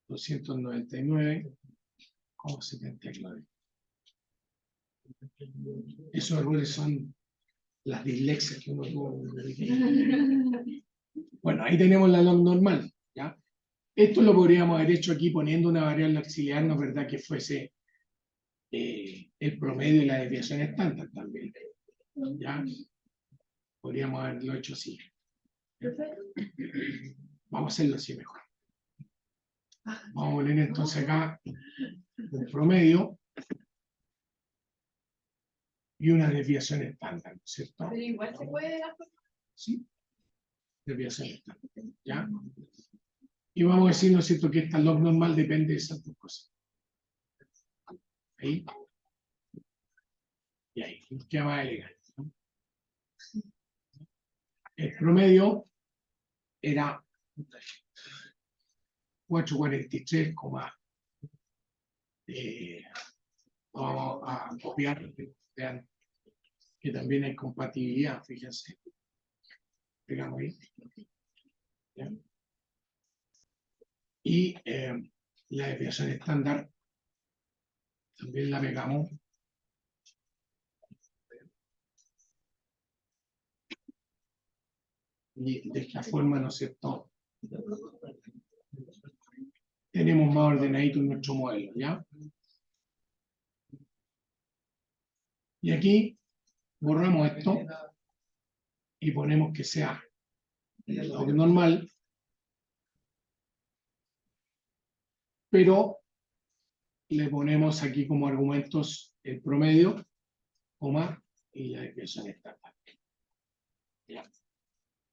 299,79. Esos errores son las dislexias que uno tuvo. Bueno, ahí tenemos la log normal. ¿Ya? Esto lo podríamos haber hecho aquí poniendo una variable auxiliar, ¿no es verdad?, que fuese el promedio y la desviación estándar también. ¿Ya? Podríamos haberlo hecho así. Vamos a hacerlo así mejor. Vamos a poner entonces acá un promedio y una desviación estándar, ¿no es cierto? Pero igual se puede hacer. Sí, desviación estándar, ¿ya? Y vamos a decir, ¿no es cierto?, que esta log normal depende de esas dos cosas. Ahí. Y ahí, queda más elegante, ¿no? El promedio era 443, vamos a copiar, vean que también hay compatibilidad, fíjense. Pegamos ahí. ¿Ya? Y la desviación estándar también la pegamos. Y de esta forma, ¿no es cierto?, tenemos más ordenadito en nuestro modelo, ¿ya? Y aquí borramos esto y ponemos que sea lo normal, pero le ponemos aquí como argumentos el promedio, coma, y la desviación estándar. ¿Ya?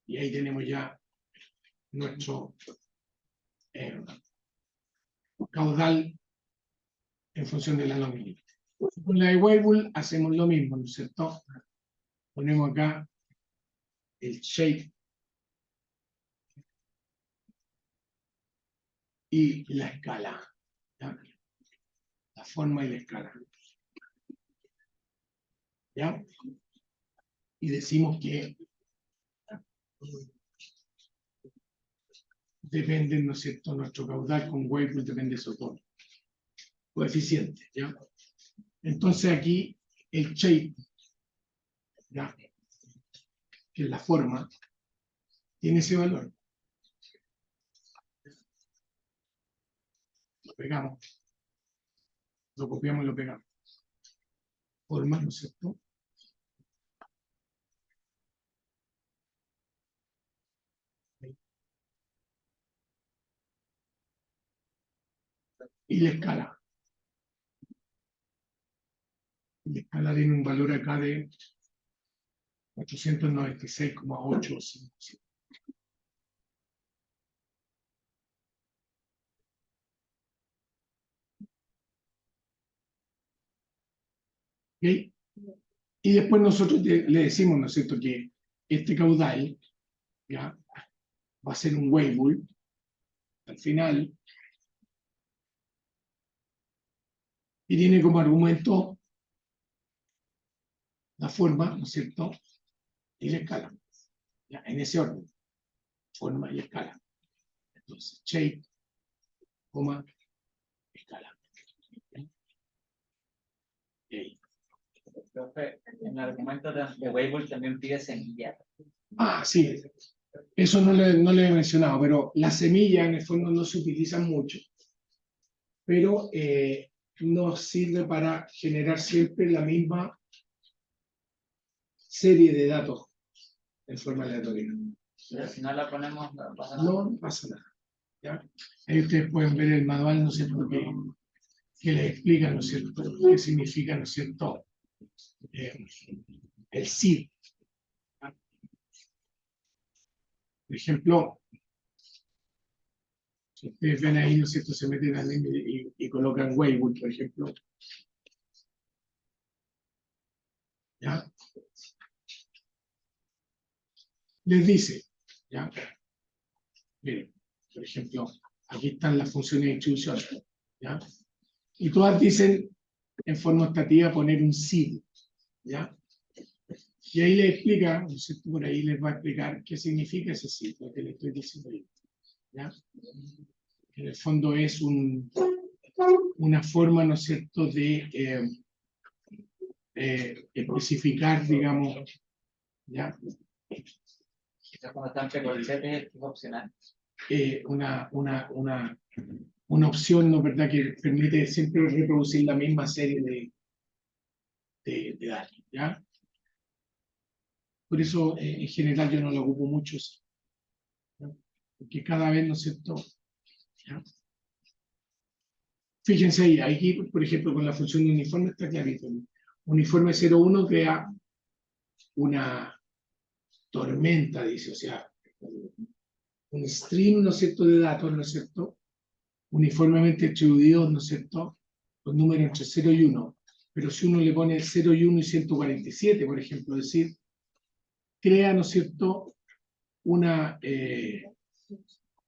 Y ahí tenemos ya nuestro caudal en función de la nómina. Con la de Weibull hacemos lo mismo, ¿no es cierto? Ponemos acá el shape y la escala, ¿ya? La forma y la escala, ¿ya? Y decimos que depende, ¿no es cierto?, nuestro caudal con Weibull depende de su tono coeficiente, ¿ya? Entonces aquí el shape, ¿ya?, que es la forma, tiene ese valor. Lo pegamos, lo copiamos y lo pegamos. Forma, ¿no es cierto? Y la escala. La escala tiene un valor acá de 896,8. ¿Okay? Y después nosotros le decimos, ¿no es cierto?, que este caudal, ¿ya?, va a ser un Weibull al final y tiene como argumento la forma, ¿no es cierto?, y la escala, ¿ya?, en ese orden, forma y escala. Entonces, shape, coma, escala. Y ahí. Profe, en el argumento de Weibull también pide semilla. Ah, sí, eso no le he mencionado, pero la semilla en el fondo no se utiliza mucho, pero nos sirve para generar siempre la misma serie de datos en forma aleatoria. Pero si no la ponemos, no pasa nada. No pasa nada, ¿ya? Ahí ustedes pueden ver el manual, ¿no es cierto?, que les explica, ¿no es cierto?, qué significa, ¿no es cierto?, el SID. Por ejemplo, si ustedes ven ahí, ¿no es cierto?, se meten al y colocan Weibull, por ejemplo. ¿Ya? Les dice, ¿ya? Miren, por ejemplo, aquí están las funciones de distribución, ¿ya? Y todas dicen en forma optativa poner un SID, ¿ya? Y ahí les explica, ¿no es cierto?, por ahí les va a explicar qué significa ese SID, lo que les estoy diciendo ahí, ¿ya? En el fondo es una forma, ¿no es cierto?, de especificar, digamos, ¿ya?, Cuando están precorchetes es opcional. una opción, ¿no, verdad?, que permite siempre reproducir la misma serie de datos, ¿ya? Por eso, en general, yo no lo ocupo mucho, ¿no? Porque cada vez, ¿no es cierto? ¿Ya? Fíjense ahí, aquí, por ejemplo, con la función de uniforme está clarito. Uniforme 01 crea una tormenta, dice, o sea, un stream, ¿no es cierto?, de datos, ¿no es cierto?, uniformemente distribuidos, ¿no es cierto?, con números entre 0 y 1. Pero si uno le pone 0 y 1 y 147, por ejemplo, es decir, crea, ¿no es cierto?, una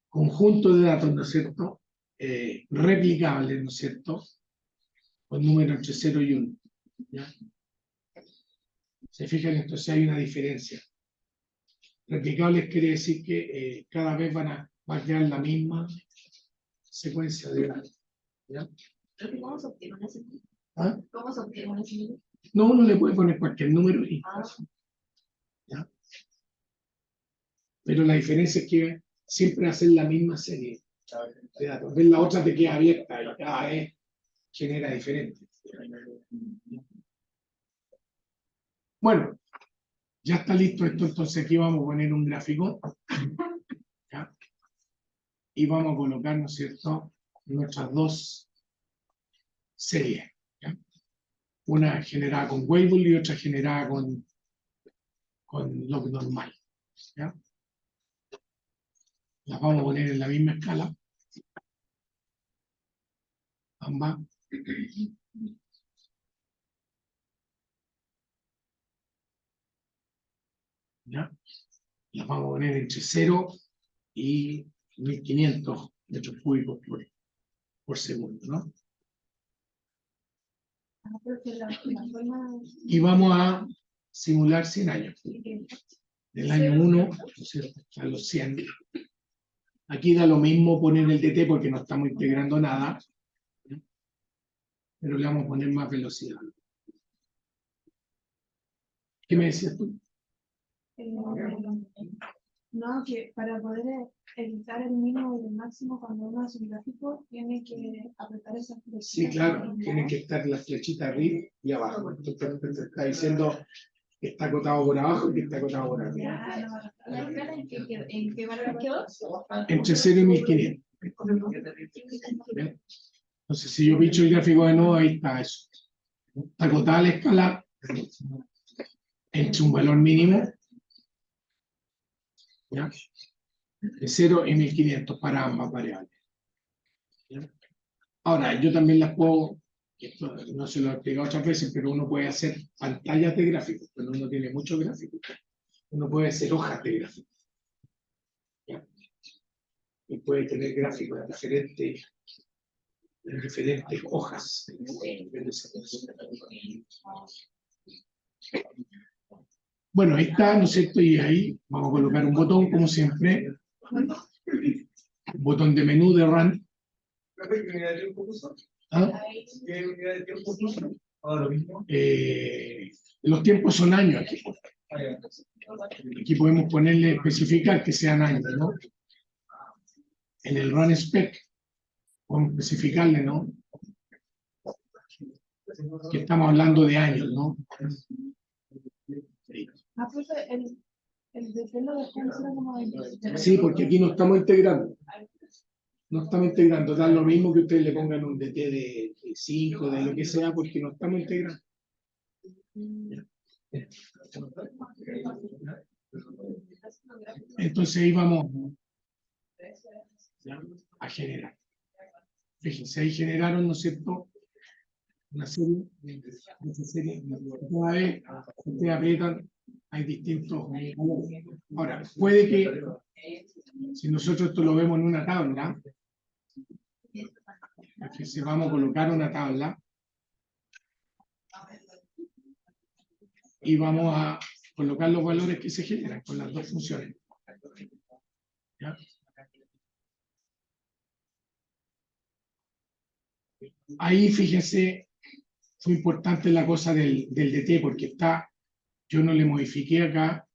conjunto de datos, ¿no es cierto?, replicable, ¿no es cierto?, con números entre 0 y 1. ¿Ya? ¿Se fijan? Entonces hay una diferencia. Replicables quiere decir que cada vez va a crear la misma secuencia de datos. ¿Ya? ¿Cómo se obtiene ese número? ¿Ah? ¿Cómo se obtiene ese número? No, uno le puede poner cualquier número y ¿ya? Pero la diferencia es que siempre hacen la misma serie de datos. Ves, la otra te queda abierta y cada vez genera diferente. Bueno, ya está listo esto, entonces aquí vamos a poner un gráfico. ¿Ya? Y vamos a colocar, ¿no es cierto?, nuestras dos series. ¿Ya? Una generada con Weibull y otra generada con log normal. ¿Ya? Las vamos a poner en la misma escala. Ambas. ¿Ya? Las vamos a poner entre 0 y 1500 metros cúbicos por segundo, ¿no? Y vamos a simular 100 años. Del año 1, a los 100. Aquí da lo mismo poner el DT porque no estamos integrando nada, ¿no? Pero le vamos a poner más velocidad. ¿Qué me decías tú? No, que para poder editar el mínimo y el máximo cuando uno hace un gráfico, tiene que apretar esas flechitas. Sí, claro, tiene que estar la flechita arriba y abajo. Entonces te está diciendo que está acotado por abajo y que está acotado por arriba. ¿En qué valor quedó? Entre 0 y 1500. ¿Bien? Entonces, si yo pincho el gráfico de nuevo, ahí está eso. Está acotada la escala entre un valor mínimo, ¿ya?, de 0 y 1500 para ambas variables. ¿Ya? Ahora, yo también las puedo, esto no se lo he explicado otras veces, pero uno puede hacer pantallas de gráficos, cuando uno tiene muchos gráficos. Uno puede hacer hojas de gráficos. ¿Ya? Y puede tener gráficos en diferentes hojas. Bueno, ahí está, ¿no es cierto? Y ahí vamos a colocar un botón, como siempre. Un botón de menú de Run. ¿Ah? Los tiempos son años aquí. Aquí podemos ponerle, especificar que sean años, ¿no? En el Run Spec, podemos especificarle, ¿no?, que estamos hablando de años, ¿no? Pues el de pelo de como 27. Sí, porque aquí no estamos integrando. No estamos integrando, da lo mismo que ustedes le pongan un DT de 5, de lo que sea, porque no estamos integrando. Entonces ahí vamos a generar. Fíjense, ahí generaron, ¿no es cierto?, una serie. Cada vez que ustedes aprietan, hay distintos. Ahora, puede que, si nosotros esto lo vemos en una tabla, que si vamos a colocar una tabla y vamos a colocar los valores que se generan con las dos funciones. ¿Ya? Ahí fíjense, fue importante la cosa del DT, porque está, yo no le modifiqué acá,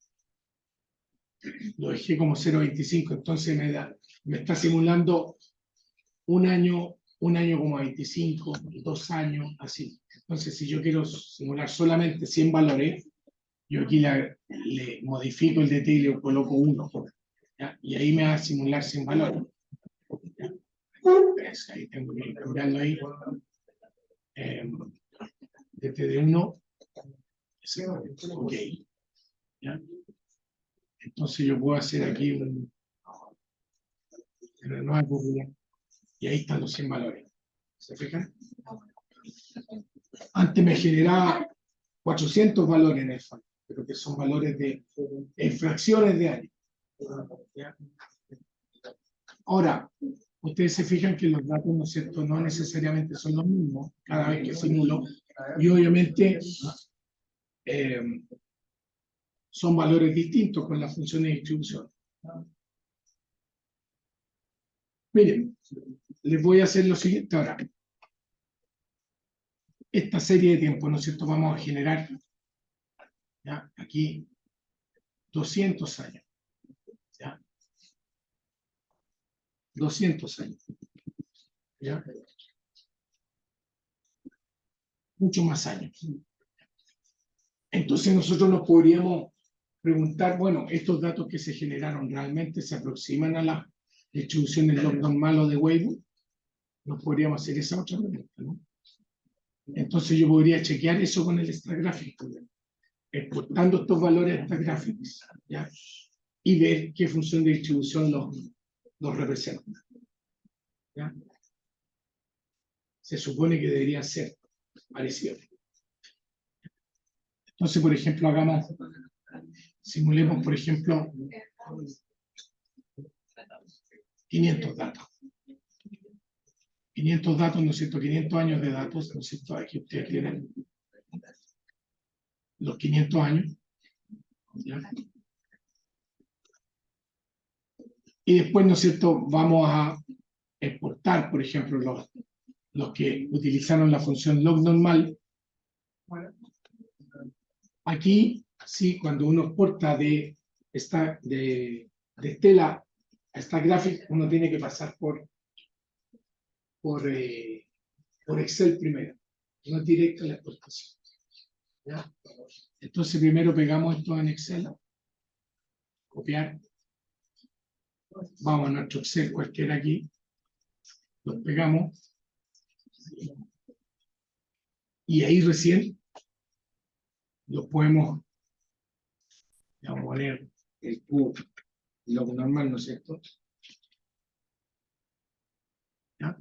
lo dejé como 0.25, entonces me está simulando un año como 25, 2 años, así. Entonces, si yo quiero simular solamente 100 valores, Yo aquí le modifico el DT y le coloco 1. ¿Ya? Y ahí me va a simular sin valor. ¿Ya? Pues ahí tengo que cambiarlo ahí. DT de 1. Ok. ¿Ya? Entonces yo puedo hacer aquí una nueva curva. Y ahí están los 100 valores. ¿Se fijan? Antes me generaba 400 valores en el fondo, pero que son valores de fracciones de años. ¿Ya? Ahora, ustedes se fijan que los datos, ¿no es cierto?, no necesariamente son los mismos cada vez que simulo, y obviamente son valores distintos con las funciones de distribución. Miren, les voy a hacer lo siguiente ahora. Esta serie de tiempo, ¿no es cierto?, vamos a generar, ¿ya?, aquí 200 años. ¿Ya? 200 años. ¿Ya? Mucho más años. Entonces nosotros nos podríamos preguntar, bueno, estos datos que se generaron realmente se aproximan a la distribución del log normal o de Weibull. Nos podríamos hacer esa otra pregunta, ¿no? Entonces yo podría chequear eso con el extragráfico, exportando estos valores a extragráficos, ¿ya? Y ver qué función de distribución los representa. ¿Ya? Se supone que debería ser parecido. Entonces, por ejemplo, simulemos, por ejemplo, 500 datos. 500 datos, ¿no es cierto? 500 años de datos, ¿no es cierto? Aquí ustedes tienen los 500 años. ¿Ya? Y después, ¿no es cierto?, vamos a exportar, por ejemplo, los que utilizaron la función log normal. Aquí, sí, cuando uno exporta de Stella a esta gráfica, uno tiene que pasar por Excel primero, no es directo a la exportación. ¿Ya? Entonces primero pegamos esto en Excel, copiar, vamos a nuestro Excel cualquiera aquí, los pegamos, y ahí recién lo podemos, vamos a poner el Q, lo normal, ¿no es cierto? ¿Ya?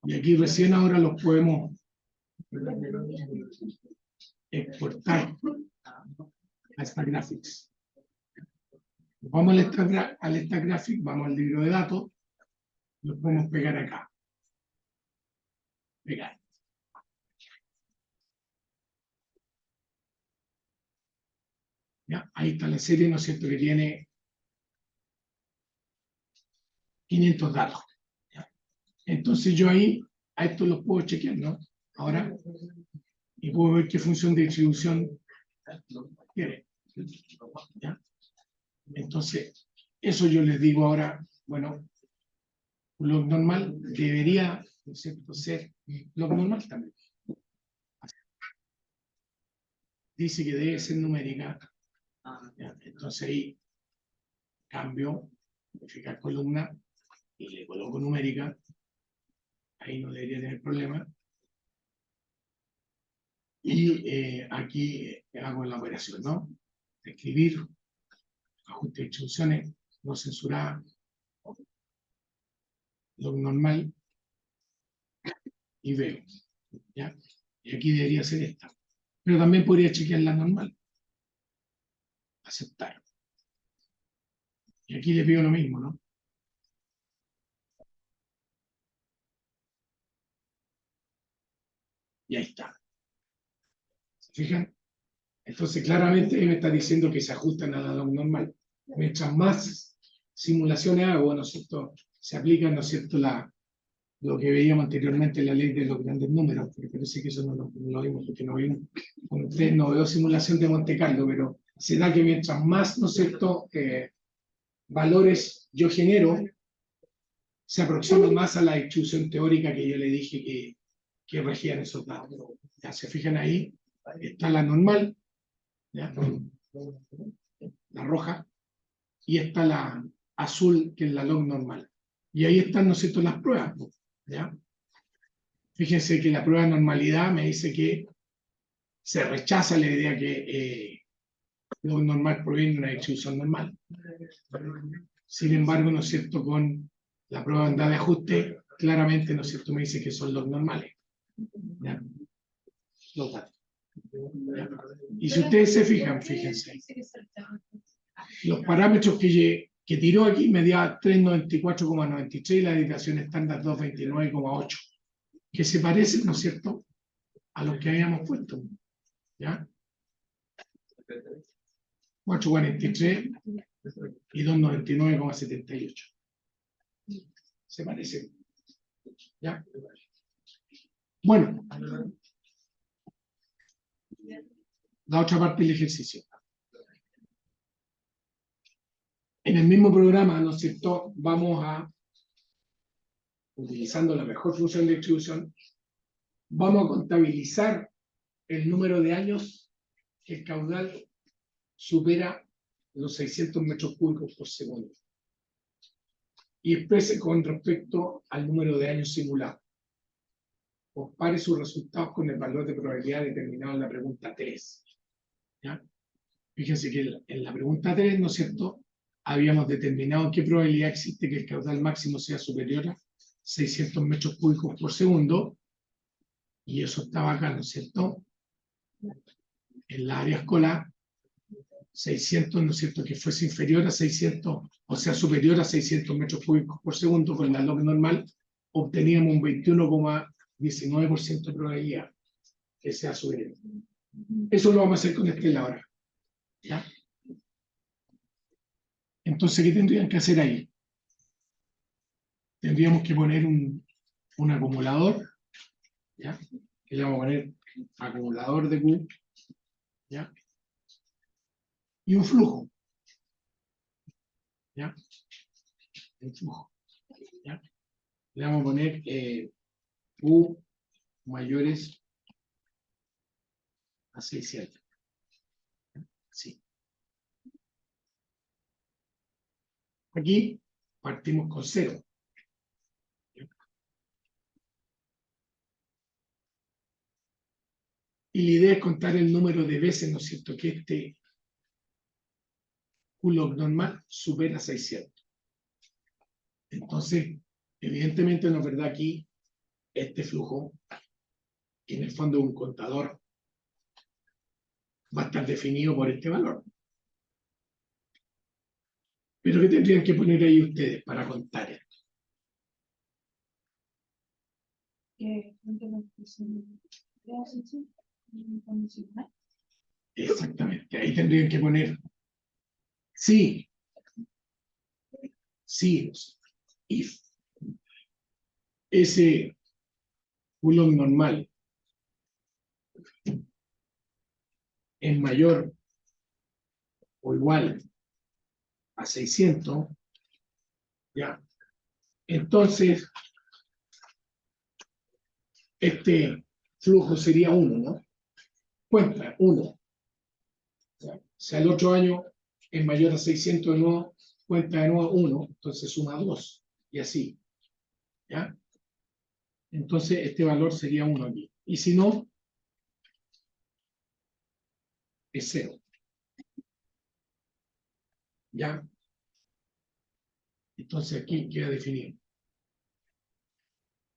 Y aquí recién ahora los podemos exportar a esta graphics. Vamos al esta graphic, vamos al libro de datos, lo podemos pegar acá. Pegar. ¿Ya? Ahí está la serie, ¿no es cierto?, que tiene 500 datos. ¿Ya? Entonces yo ahí, a esto los puedo chequear, ¿no? Ahora, y puedo ver qué función de distribución tiene. ¿Ya? Entonces, eso yo les digo ahora, bueno, log normal debería, ¿no es cierto?, ser log normal también. Dice que debe ser numérica. ¿Ya? Entonces ahí cambio, modificar columna y le coloco numérica. Ahí no debería tener problema. Y aquí hago la operación, ¿no? Escribir, ajuste de instrucciones, no censurada, log normal, y veo, ¿ya? Y aquí debería ser esta. Pero también podría chequear la normal. Aceptar. Y aquí le pido lo mismo, ¿no? Y ahí está. ¿Se fijan? Entonces, claramente me está diciendo que se ajustan a la log normal. Mientras más simulaciones hago, ¿no es cierto?, se aplica, ¿no es cierto?, lo que veíamos anteriormente en la ley de los grandes números, porque parece que eso no lo vimos, porque no vimos, con ustedes no veo simulación de Monte Carlo, pero se da que mientras más, ¿no es cierto?, valores yo genero, se aproxima más a la distribución teórica que yo le dije que regían esos datos. Ya se fijan ahí, está la normal ¿ya? La roja, y está la azul, que es la log normal. Y ahí están, ¿no es cierto?, las pruebas, ¿ya? Fíjense que la prueba de normalidad me dice que se rechaza la idea que log normal proviene de una distribución normal. Sin embargo, ¿no es cierto?, con la prueba de banda de ajuste, claramente, ¿no es cierto?, me dice que son log normales. ¿Ya? Los datos. ¿Ya? Y si ustedes se fijan, fíjense, los parámetros que tiró aquí medía 394,93 y la dedicación estándar 229,8, que se parecen, ¿no es cierto?, a los que habíamos puesto. ¿Ya? 443 y 299,78. Se parece. ¿Ya? Bueno, la otra parte del ejercicio. En el mismo programa, ¿no es cierto?, vamos a, utilizando la mejor función de distribución, vamos a contabilizar el número de años que el caudal supera los 600 metros cúbicos por segundo y exprese con respecto al número de años simulados. Compare sus resultados con el valor de probabilidad determinado en la pregunta 3. ¿Ya? Fíjense que en la pregunta 3, ¿no es cierto?, habíamos determinado qué probabilidad existe que el caudal máximo sea superior a 600 metros cúbicos por segundo, y eso estaba acá, ¿no es cierto?, en la área escolar, 600, ¿no es cierto?, que fuese inferior a 600, o sea, superior a 600 metros cúbicos por segundo con la log normal, obteníamos un 21,19% de probabilidad que sea superior. Eso lo vamos a hacer con Estela ahora. ¿Ya? Entonces, ¿qué tendrían que hacer ahí? Tendríamos que poner un acumulador, ¿ya?, que le vamos a poner acumulador de Q, ¿ya?, y un flujo, ¿ya?, un flujo, ¿ya?, le vamos a poner Q mayores a 600. Sí. Aquí partimos con 0. Y la idea es contar el número de veces, ¿no es cierto?, que este Q-log normal supera 600. Entonces, evidentemente, no es verdad, aquí este flujo, que en el fondo es un contador, va a estar definido por este valor. Pero ¿qué tendrían que poner ahí ustedes para contar esto? Exactamente, ahí tendrían que poner sí, sí, if ese Q-log normal es mayor o igual a 600, ya, entonces este flujo sería 1, ¿no? Cuenta, 1. Si al otro año es mayor a 600 de nuevo, cuenta de nuevo 1, entonces suma 2, y así. ¿Ya? Entonces este valor sería 1 aquí. Y si no, es 0. ¿Ya? Entonces aquí queda definido.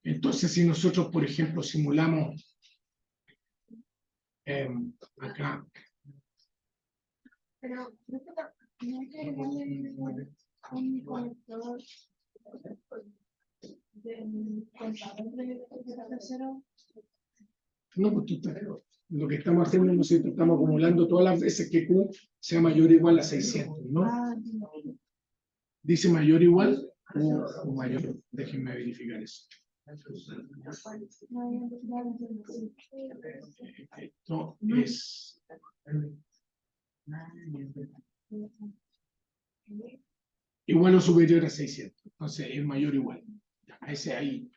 Entonces si nosotros, por ejemplo, simulamos acá, Pero no hay que agregarle un conector del contador de cero. no, pues lo que estamos haciendo, ¿no es cierto?, estamos acumulando todas las veces que Q sea mayor o igual a 600, ¿no? ¿Dice mayor o igual o mayor? Déjenme verificar eso. Esto es igual o superior a 600, entonces es mayor o igual. A ese ahí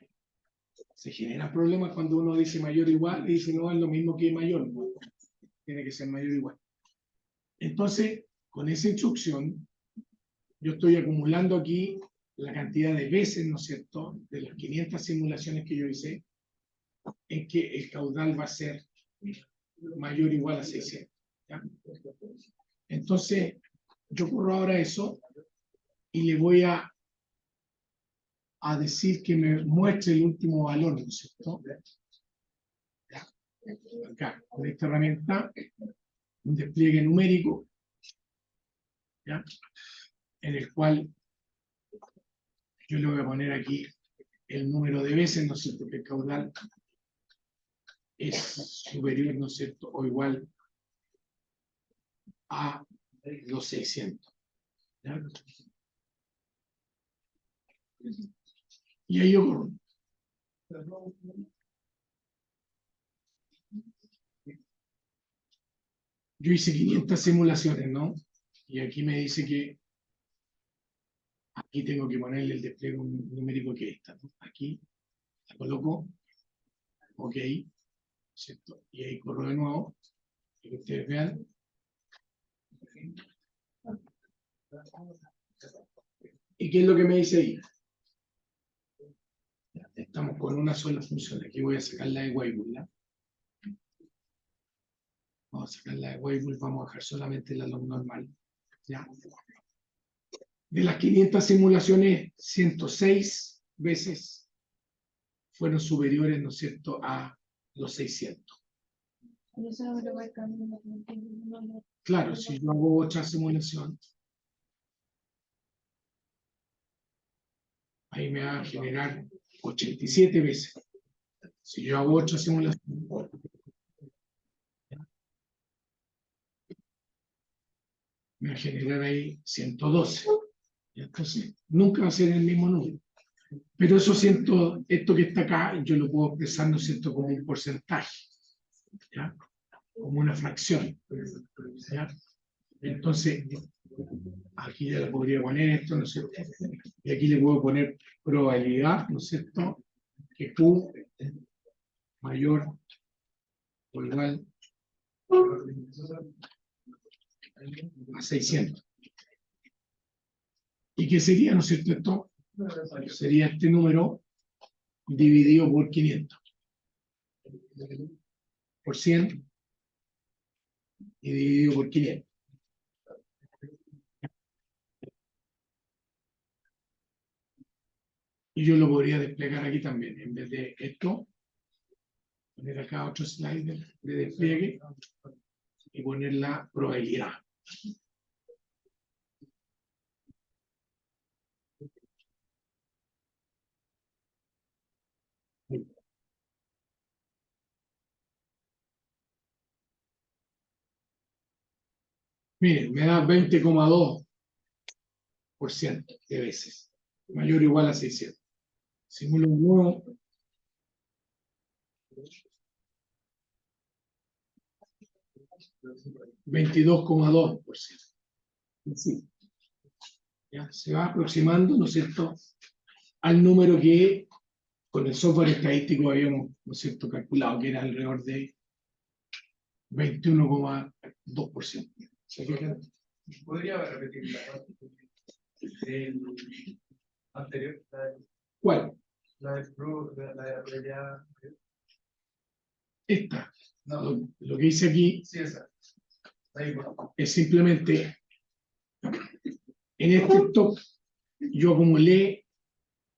se generan problemas cuando uno dice mayor o igual y dice no es lo mismo que mayor, ¿no? Tiene que ser mayor o igual. Entonces, con esa instrucción, yo estoy acumulando aquí la cantidad de veces, ¿no es cierto?, de las 500 simulaciones que yo hice, en que el caudal va a ser mayor o igual a 600. ¿Ya? Entonces, yo corro ahora eso y le voy a decir que me muestre el último valor, ¿no es cierto? Ya. Acá, con esta herramienta, un despliegue numérico, ¿ya? En el cual yo le voy a poner aquí el número de veces, ¿no es cierto?, que el caudal es superior, ¿no es cierto?, o igual a los 600. ¿Ya? Y ahí yo corro. Yo hice 500 simulaciones, ¿no? Y aquí me dice que aquí tengo que ponerle el despliegue numérico que está, ¿no? Aquí la coloco, ok, ¿cierto? Y ahí corro de nuevo, y que ustedes vean. ¿Y qué es lo que me dice ahí? Estamos con una sola función. Aquí voy a sacar la de Weibull, ¿ya? Vamos a sacar la de Weibull, vamos a dejar solamente la log normal. ¿Ya? De las 500 simulaciones, 106 veces fueron superiores, ¿no es cierto?, a los 600. Y eso no me lo va a cambiar, no. Claro, si yo hago otra simulación, ahí me va a generar 87 veces. Si yo hago otra simulación, me va a generar ahí 112. Entonces, nunca va a ser el mismo número. Pero eso siento, esto que está acá, yo lo puedo expresar, ¿no es cierto?, como un porcentaje, ¿ya? Como una fracción, ¿ya? Entonces, aquí ya le podría poner esto, ¿no es cierto? Y aquí le puedo poner probabilidad, ¿no es cierto?, que Q mayor o igual a 600. ¿Y qué sería, no es cierto, esto? Sería este número dividido por 500. Por 100 y dividido por 500. Y yo lo podría desplegar aquí también. En vez de esto, poner acá otro slide de despliegue y poner la probabilidad. Miren, me da 20,2% de veces. Mayor o igual a 600. Simulo un nuevo. 22,2%. Sí. Ya, se va aproximando, ¿no es cierto?, al número que con el software estadístico habíamos, ¿no es cierto?, calculado, que era alrededor de 21,2%. ¿Se fijan? ¿Podría repetir la parte anterior? ¿Cuál? La de realidad. Esta. No. Lo que hice aquí Sí, esa. Ahí va. es simplemente, en este top, yo acumulé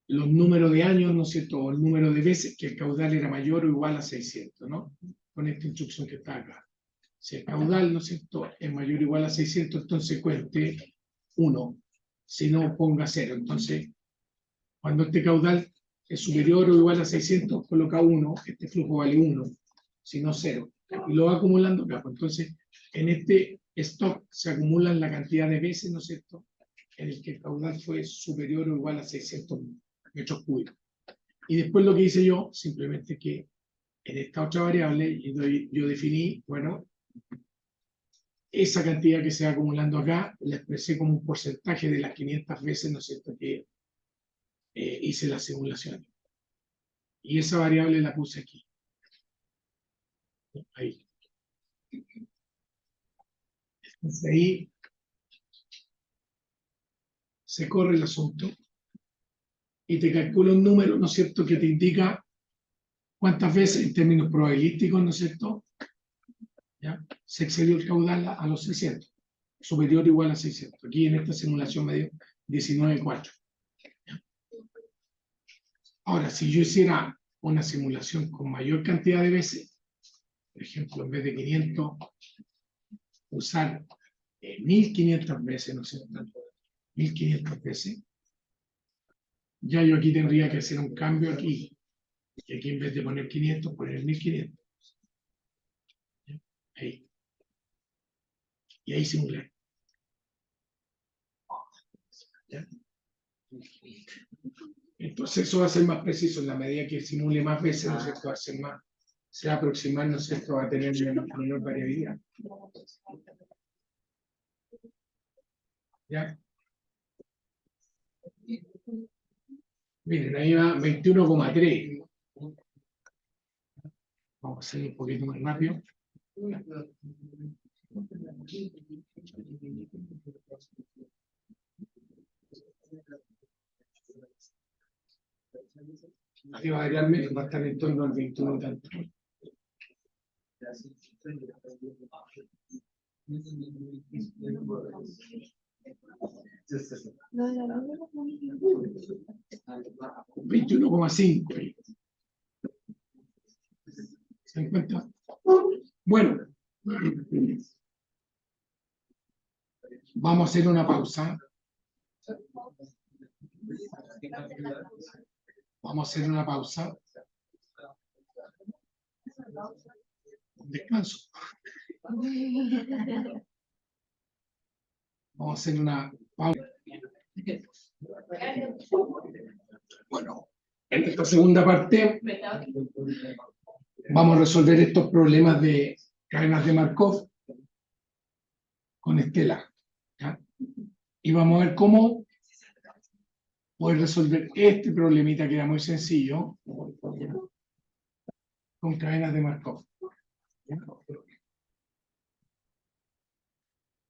los números de años, ¿no es cierto?, o el número de veces que el caudal era mayor o igual a 600, ¿no? Con esta instrucción que está acá. Si el caudal, ¿no es cierto?, es mayor o igual a 600, entonces cuente 1. Si no, ponga 0. Entonces, cuando este caudal es superior o igual a 600, coloca 1, este flujo vale 1, si no 0. Y lo va acumulando acá. Entonces, en este stock se acumulan la cantidad de veces, ¿no es cierto?, en el que el caudal fue superior o igual a 600 metros cúbicos. Y después lo que hice yo, simplemente que en esta otra variable, yo definí, bueno, esa cantidad que se va acumulando acá, la expresé como un porcentaje de las 500 veces, ¿no es cierto?, que hice la simulación. Y esa variable la puse aquí. Ahí. Entonces ahí se corre el asunto y te calcula un número, ¿no es cierto?, que te indica cuántas veces en términos probabilísticos, ¿no es cierto?, ¿ya?, se excedió el caudal a los 600, superior o igual a 600. Aquí en esta simulación me dio 19,4. Ahora, si yo hiciera una simulación con mayor cantidad de veces, por ejemplo, en vez de 500, usar 1500 veces, ¿no es cierto?, 1500 veces, ya yo aquí tendría que hacer un cambio aquí, y aquí en vez de poner 500, poner 1500. Ahí. Y ahí simulé. ¿Ya? Entonces eso va a ser más preciso en la medida que simule más veces, ¿no es cierto?, va a ser más, se va a aproximar, ¿no es cierto?, va a tener menor variabilidad. ¿Ya? Miren, ahí va 21,3. Vamos a hacer un poquito más rápido. Aquí va a variarme, va a estar en torno al 21 y tanto. No, no, no, no. 21,5. ¿Se dan cuenta? Bueno, vamos a hacer una pausa. Vamos a hacer una pausa. Un descanso. Vamos a hacer una pausa. Bueno, en esta segunda parte vamos a resolver estos problemas de cadenas de Markov con Estela, ¿ya? Y vamos a ver cómo poder resolver este problemita que era muy sencillo con cadenas de Markov. ¿Ya?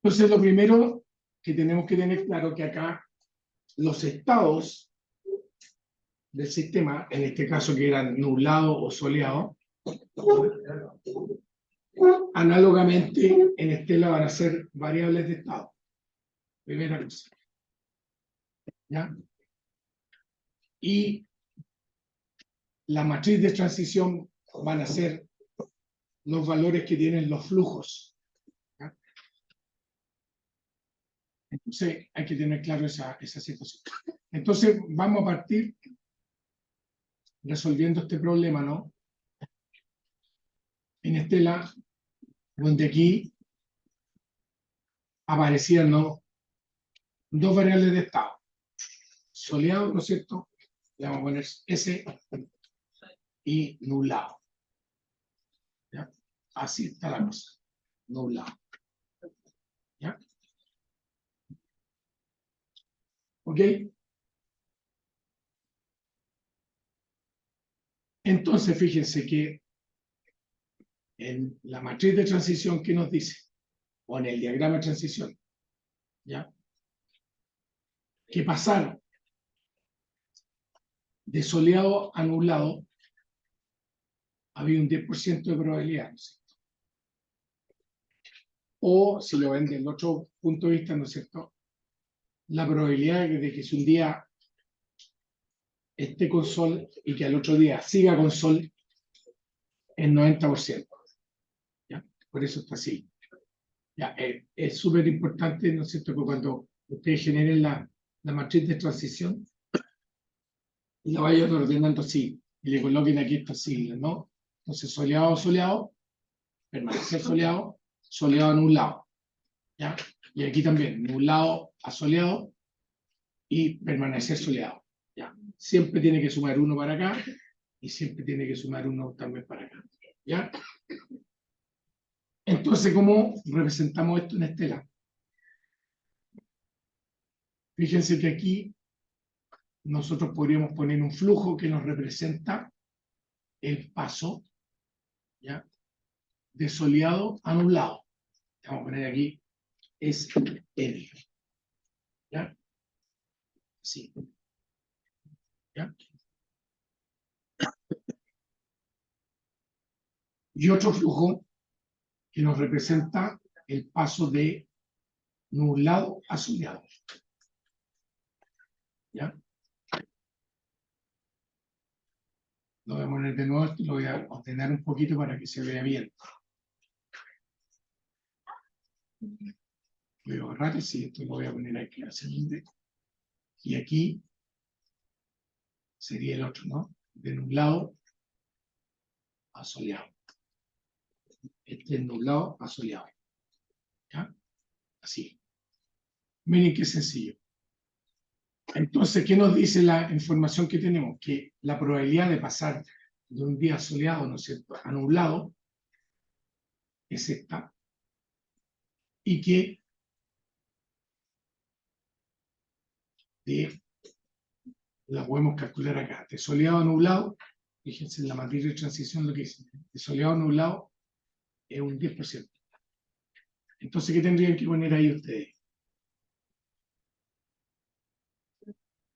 Entonces, lo primero que tenemos que tener claro que acá los estados del sistema, en este caso que eran nublado o soleado, análogamente en Estela van a ser variables de estado. Primera cosa. ¿Ya? Y la matriz de transición van a ser los valores que tienen los flujos. ¿Ya? Entonces hay que tener claro esa situación. Entonces vamos a partir resolviendo este problema, ¿no? En Estela, donde aquí aparecían, ¿no?, dos variables de estado. Soleado, ¿no es cierto? Le vamos a poner S y nublado. ¿Ya? Así está la cosa. Nublado. ¿Ya? ¿Ok? Entonces, fíjense que en la matriz de transición que nos dice, o en el diagrama de transición, ¿ya?, que pasar de soleado a nublado había un 10% de probabilidad, ¿no es cierto? O, si lo ven desde el otro punto de vista, ¿no es cierto?, la probabilidad de que si un día esté con sol y que al otro día siga con sol es 90%. ¿Ya? Por eso está así. Ya, es súper importante, ¿no es cierto?, que cuando ustedes generen la matriz de transición, la vayan ordenando así, y le coloquen aquí estas siglas, ¿no? Entonces, soleado, soleado, permanecer soleado, soleado a nublado, ¿ya? Y aquí también, nublado a soleado y permanecer soleado, ¿ya? Siempre tiene que sumar uno para acá y siempre tiene que sumar uno también para acá, ¿ya? Entonces, ¿cómo representamos esto en Estela? Fíjense que aquí nosotros podríamos poner un flujo que nos representa el paso, ¿ya?, de soleado a nublado. Vamos a poner aquí es N. ¿Ya? Sí. ¿Ya? Y otro flujo que nos representa el paso de nublado a soleado. ¿Ya? Lo voy a poner de nuevo, lo voy a ordenar un poquito para que se vea bien. Voy a borrar, sí, esto lo voy a poner aquí al siguiente. Y aquí sería el otro, ¿no? De nublado a soleado. Este es nublado a soleado. ¿Ya? Así. Miren qué sencillo. Entonces, ¿qué nos dice la información que tenemos? Que la probabilidad de pasar de un día soleado, ¿no es cierto?, a nublado es esta. Y que la podemos calcular acá. De soleado a nublado, fíjense en la matriz de transición lo que dice. De soleado a nublado es un 10%. Entonces, ¿qué tendrían que poner ahí ustedes?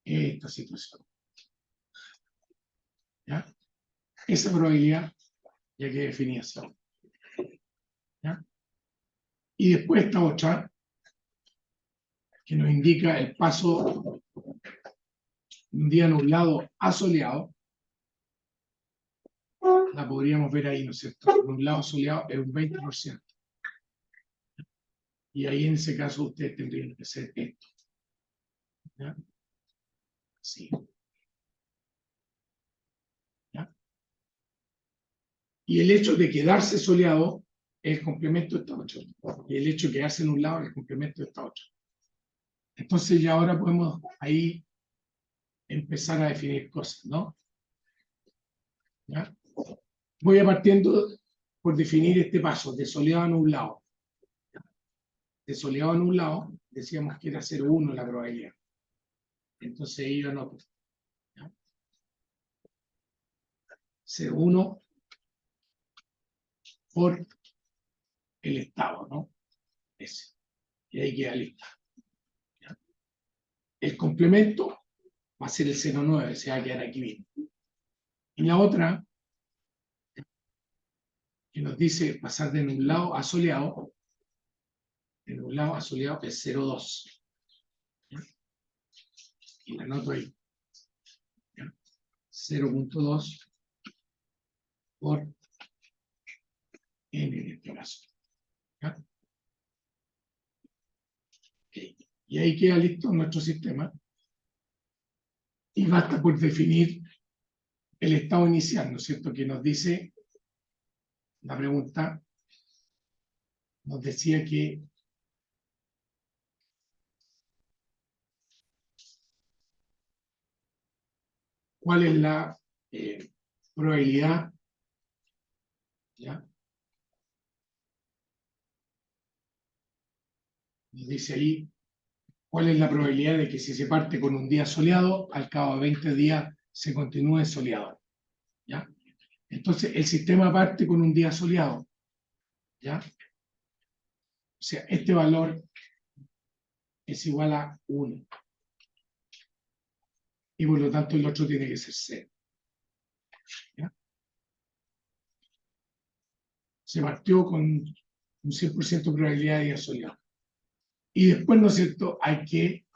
Esta situación. ¿Ya? Esa probabilidad ya que definía así. ¿Ya? Y después esta otra, que nos indica el paso de un día nublado a soleado, la podríamos ver ahí, ¿no es cierto? Nublado a soleado es un 20%. Y ahí en ese caso ustedes tendrían que hacer esto. ¿Ya? Así. ¿Ya? Y el hecho de quedarse soleado es el complemento de esta otra. Y el hecho de quedarse nublado es el complemento de esta otra. Entonces ya ahora podemos ahí empezar a definir cosas, ¿no? ¿Ya? Voy a partiendo por definir este paso de soleado a nublado. De soleado a nublado decíamos que era 0,1 la probabilidad. Entonces ahí yo anoto. 0,1 por el estado, ¿no? Ese. Y ahí queda listo. ¿Ya? El complemento va a ser el 0,9, se va a quedar aquí mismo. Y la otra, que nos dice pasar de nublado a soleado, de nublado a soleado es 0,2. Y la anoto ahí. 0,2 por n en este caso. ¿Ya? Okay. Y ahí queda listo nuestro sistema. Y basta por definir el estado inicial, ¿no es cierto? Que nos dice, la pregunta nos decía que cuál es la probabilidad, ¿ya? Nos dice ahí cuál es la probabilidad de que si se parte con un día soleado, al cabo de 20 días se continúe soleado, ¿ya? Entonces, el sistema parte con un día soleado, ¿ya? O sea, este valor es igual a 1. Y por lo tanto el otro tiene que ser 0. ¿Ya? Se partió con un 100% de probabilidad de día soleado. Y después, ¿no es cierto?, hay que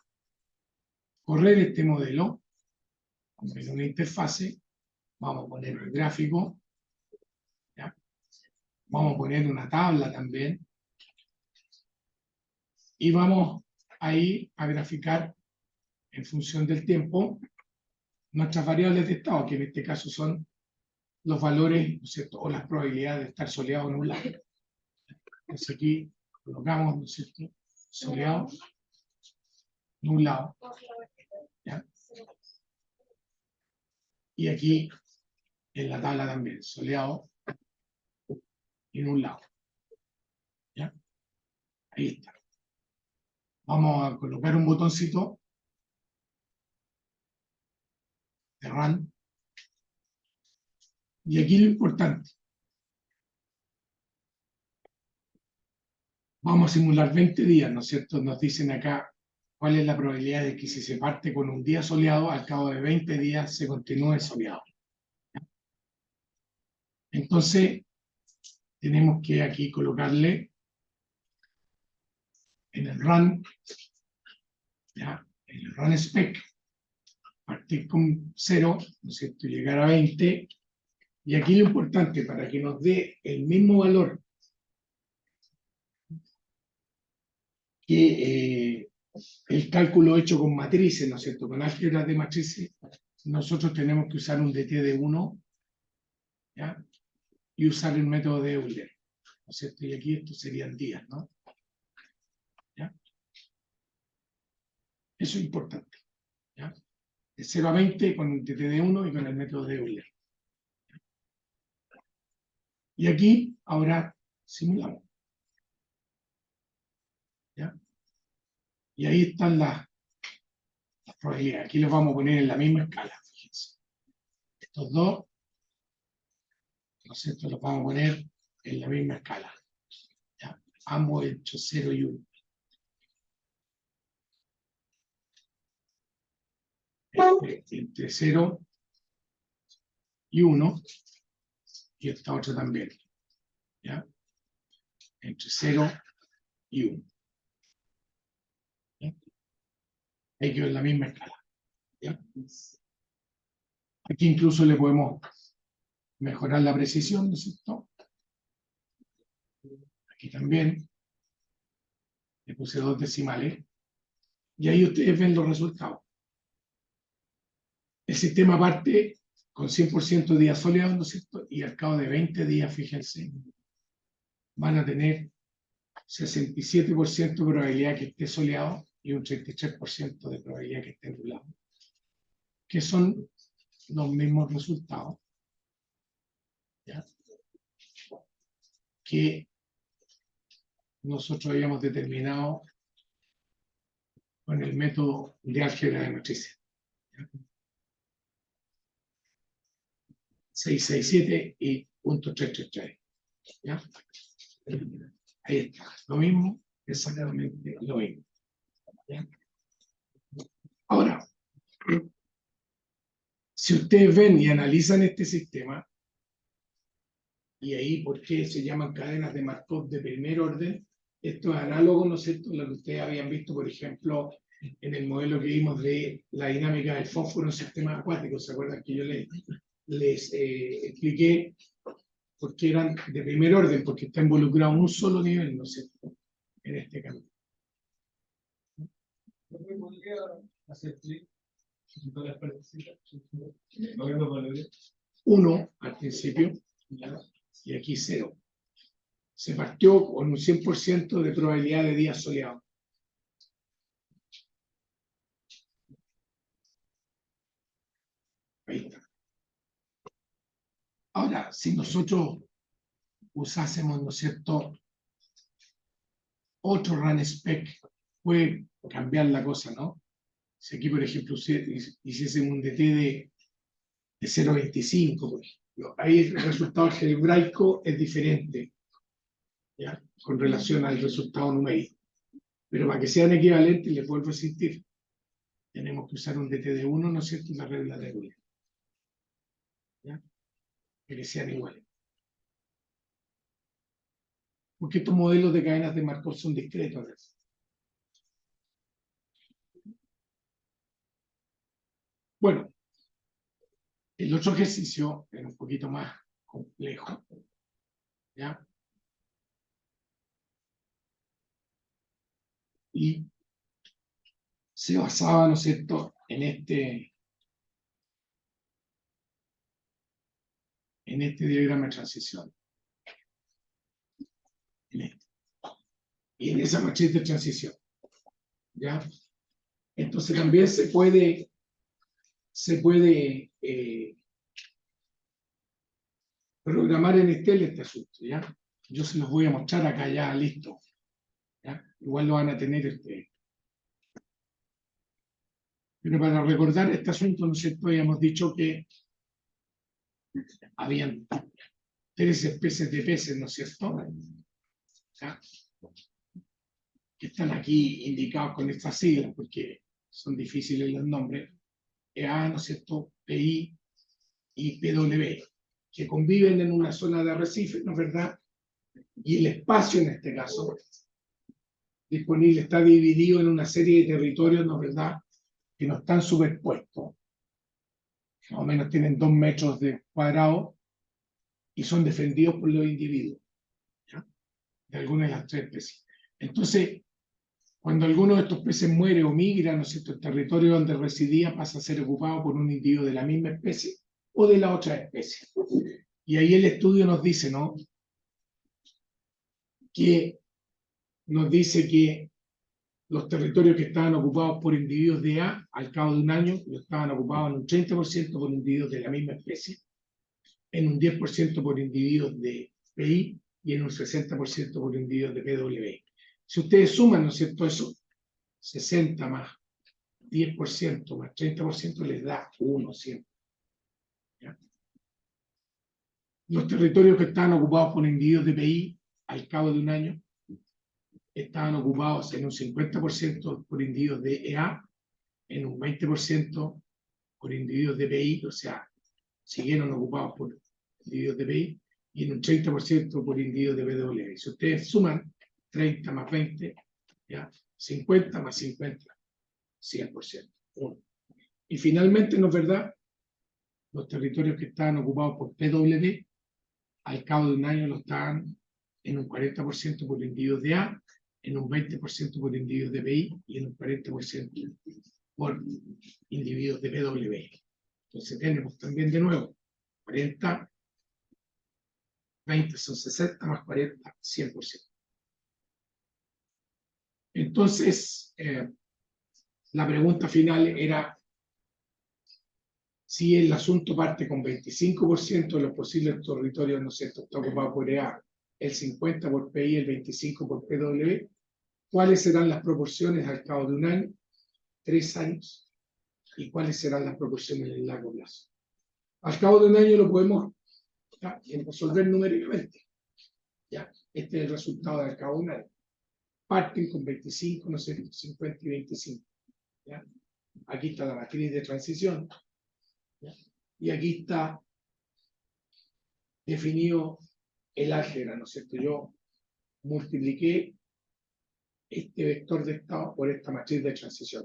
correr este modelo, en una interfase, vamos a poner un gráfico, ¿ya? Vamos a poner una tabla también, y vamos ahí a graficar en función del tiempo nuestras variables de estado, que en este caso son los valores, ¿no es cierto?, o las probabilidades de estar soleado en un lado. Entonces aquí colocamos, ¿no es cierto?, soleado, nublado, ¿ya? Y aquí en la tabla también, soleado y nublado, ¿ya? Ahí está. Vamos a colocar un botoncito de Run. Y aquí lo importante. Vamos a simular 20 días, ¿no es cierto? Nos dicen acá cuál es la probabilidad de que si se parte con un día soleado, al cabo de 20 días se continúe soleado. Entonces, tenemos que aquí colocarle en el run, ¿ya? En el run spec, partir con 0, ¿no es cierto? Llegar a 20, y aquí lo importante, para que nos dé el mismo valor que el cálculo hecho con matrices, ¿no es cierto? Con álgebras de matrices, nosotros tenemos que usar un DT de 1, ¿ya? Y usar el método de Euler, ¿no es cierto? Y aquí estos serían días, ¿no? ¿Ya? Eso es importante, ¿ya? De 0 a 20 con el DT de 1 y con el método de Euler. Y aquí, ahora, simulamos. ¿Ya? Y ahí están las probabilidades. Aquí los vamos a poner en la misma escala, fíjense. Estos dos, ¿no es cierto? Los vamos a poner en la misma escala. ¿Ya? Ambos hechos 0 y 1. Entre 0 y 1, y esta otra también. ¿Ya? Entre 0 y 1. ¿Ya? Ahí quedó en la misma escala. ¿Ya? Aquí incluso le podemos mejorar la precisión, ¿no es cierto? Aquí también le puse 2 decimales. Y ahí ustedes ven los resultados. El sistema parte con 100% días soleados, ¿no es cierto? Y al cabo de 20 días, fíjense, van a tener 67% de probabilidad que esté soleado y un 33% de probabilidad que esté nublado, que son los mismos resultados, ¿ya? Que nosotros habíamos determinado con el método de álgebra de matrices. 667 y .333. ¿Ya? Ahí está, lo mismo, exactamente lo mismo. ¿Ya? Ahora, si ustedes ven y analizan este sistema, y ahí por qué se llaman cadenas de Markov de primer orden, esto es análogo, ¿no es cierto?, a lo que ustedes habían visto, por ejemplo, en el modelo que vimos de la dinámica del fósforo en sistemas acuáticos. ¿Se acuerdan que yo les expliqué por qué eran de primer orden? Porque está involucrado un solo nivel, ¿no es cierto?, en este camino. Uno al principio, ¿ya? Y aquí 0. Se partió con un 100% de probabilidad de día soleado. Ahí está. Ahora, si nosotros usásemos, ¿no es cierto?, otro run spec, puede cambiar la cosa, ¿no? Si aquí, por ejemplo, hiciésemos un DT de 0.25, por ejemplo, ahí el resultado algebraico es diferente, ¿ya?, con relación al resultado numérico. Pero para que sean equivalentes, les vuelvo a insistir, tenemos que usar un DT de 1, ¿no es cierto?, una regla de Euler, ¿ya?, para que sean iguales. Porque estos modelos de cadenas de Markov son discretos. Bueno, el otro ejercicio era un poquito más complejo, ¿ya? Y se basaba, ¿no es cierto?, en este diagrama de transición. Y en esa matriz de transición, ¿ya? Entonces también se puede programar en Excel este asunto, ¿ya? Yo se los voy a mostrar acá ya, listo, ¿ya? Igual lo van a tener Pero para recordar este asunto, ¿no es cierto?, habíamos dicho que habían 3 especies de peces, ¿no es cierto?, ¿ya? que están aquí indicados con estas siglas, porque son difíciles los nombres, EA, ¿no es cierto?, PI y PW, que conviven en una zona de arrecife, ¿no es verdad? Y el espacio en este caso disponible está dividido en una serie de territorios, ¿no es verdad?, que no están superpuestos, más o menos tienen 2 metros de cuadrado y son defendidos por los individuos, ¿ya?, de alguna de las 3 especies. Entonces, cuando alguno de estos peces muere o migra, ¿no es cierto?, el territorio donde residía pasa a ser ocupado por un individuo de la misma especie o de la otra especie. Y ahí el estudio nos dice, ¿no?, que los territorios que estaban ocupados por individuos de A, al cabo de un año, lo estaban ocupados en un 30% por individuos de la misma especie, en un 10% por individuos de PI y en un 60% por individuos de PW. Si ustedes suman, ¿no es cierto?, eso, 60 más 10% más 30% les da 1 siempre. ¿Ya? Los territorios que estaban ocupados por individuos de PI, al cabo de un año, estaban ocupados en un 50% por individuos de EA, en un 20% por individuos de PI, o sea, siguieron ocupados por individuos de PI, y en un 30% por individuos de PW. Si ustedes suman 30 más 20, ¿ya?, 50 más 50, 100%. 1. Y finalmente, ¿no es verdad?, los territorios que estaban ocupados por PW, al cabo de un año lo estaban en un 40% por individuos de A, en un 20% por individuos de PI y en un 40% por individuos de PW. Entonces tenemos también de nuevo 40, 20 son 60 más 40, 100%. Entonces, la pregunta final era si el asunto parte con 25% de los posibles territorios, ¿no es cierto?, está ocupado por EA, el 50% por PI, el 25% por PW, ¿cuáles serán las proporciones al cabo de un año, 3 años, y cuáles serán las proporciones en el largo plazo? Al cabo de un año lo podemos resolver numéricamente. ¿Ya? Este es el resultado del cabo de un año. Parten con 25, ¿no es cierto?, 50 y 25. ¿Ya? Aquí está la matriz de transición. ¿Ya? Y aquí está definido el álgebra, ¿no es cierto? Yo multipliqué este vector de estado por esta matriz de transición.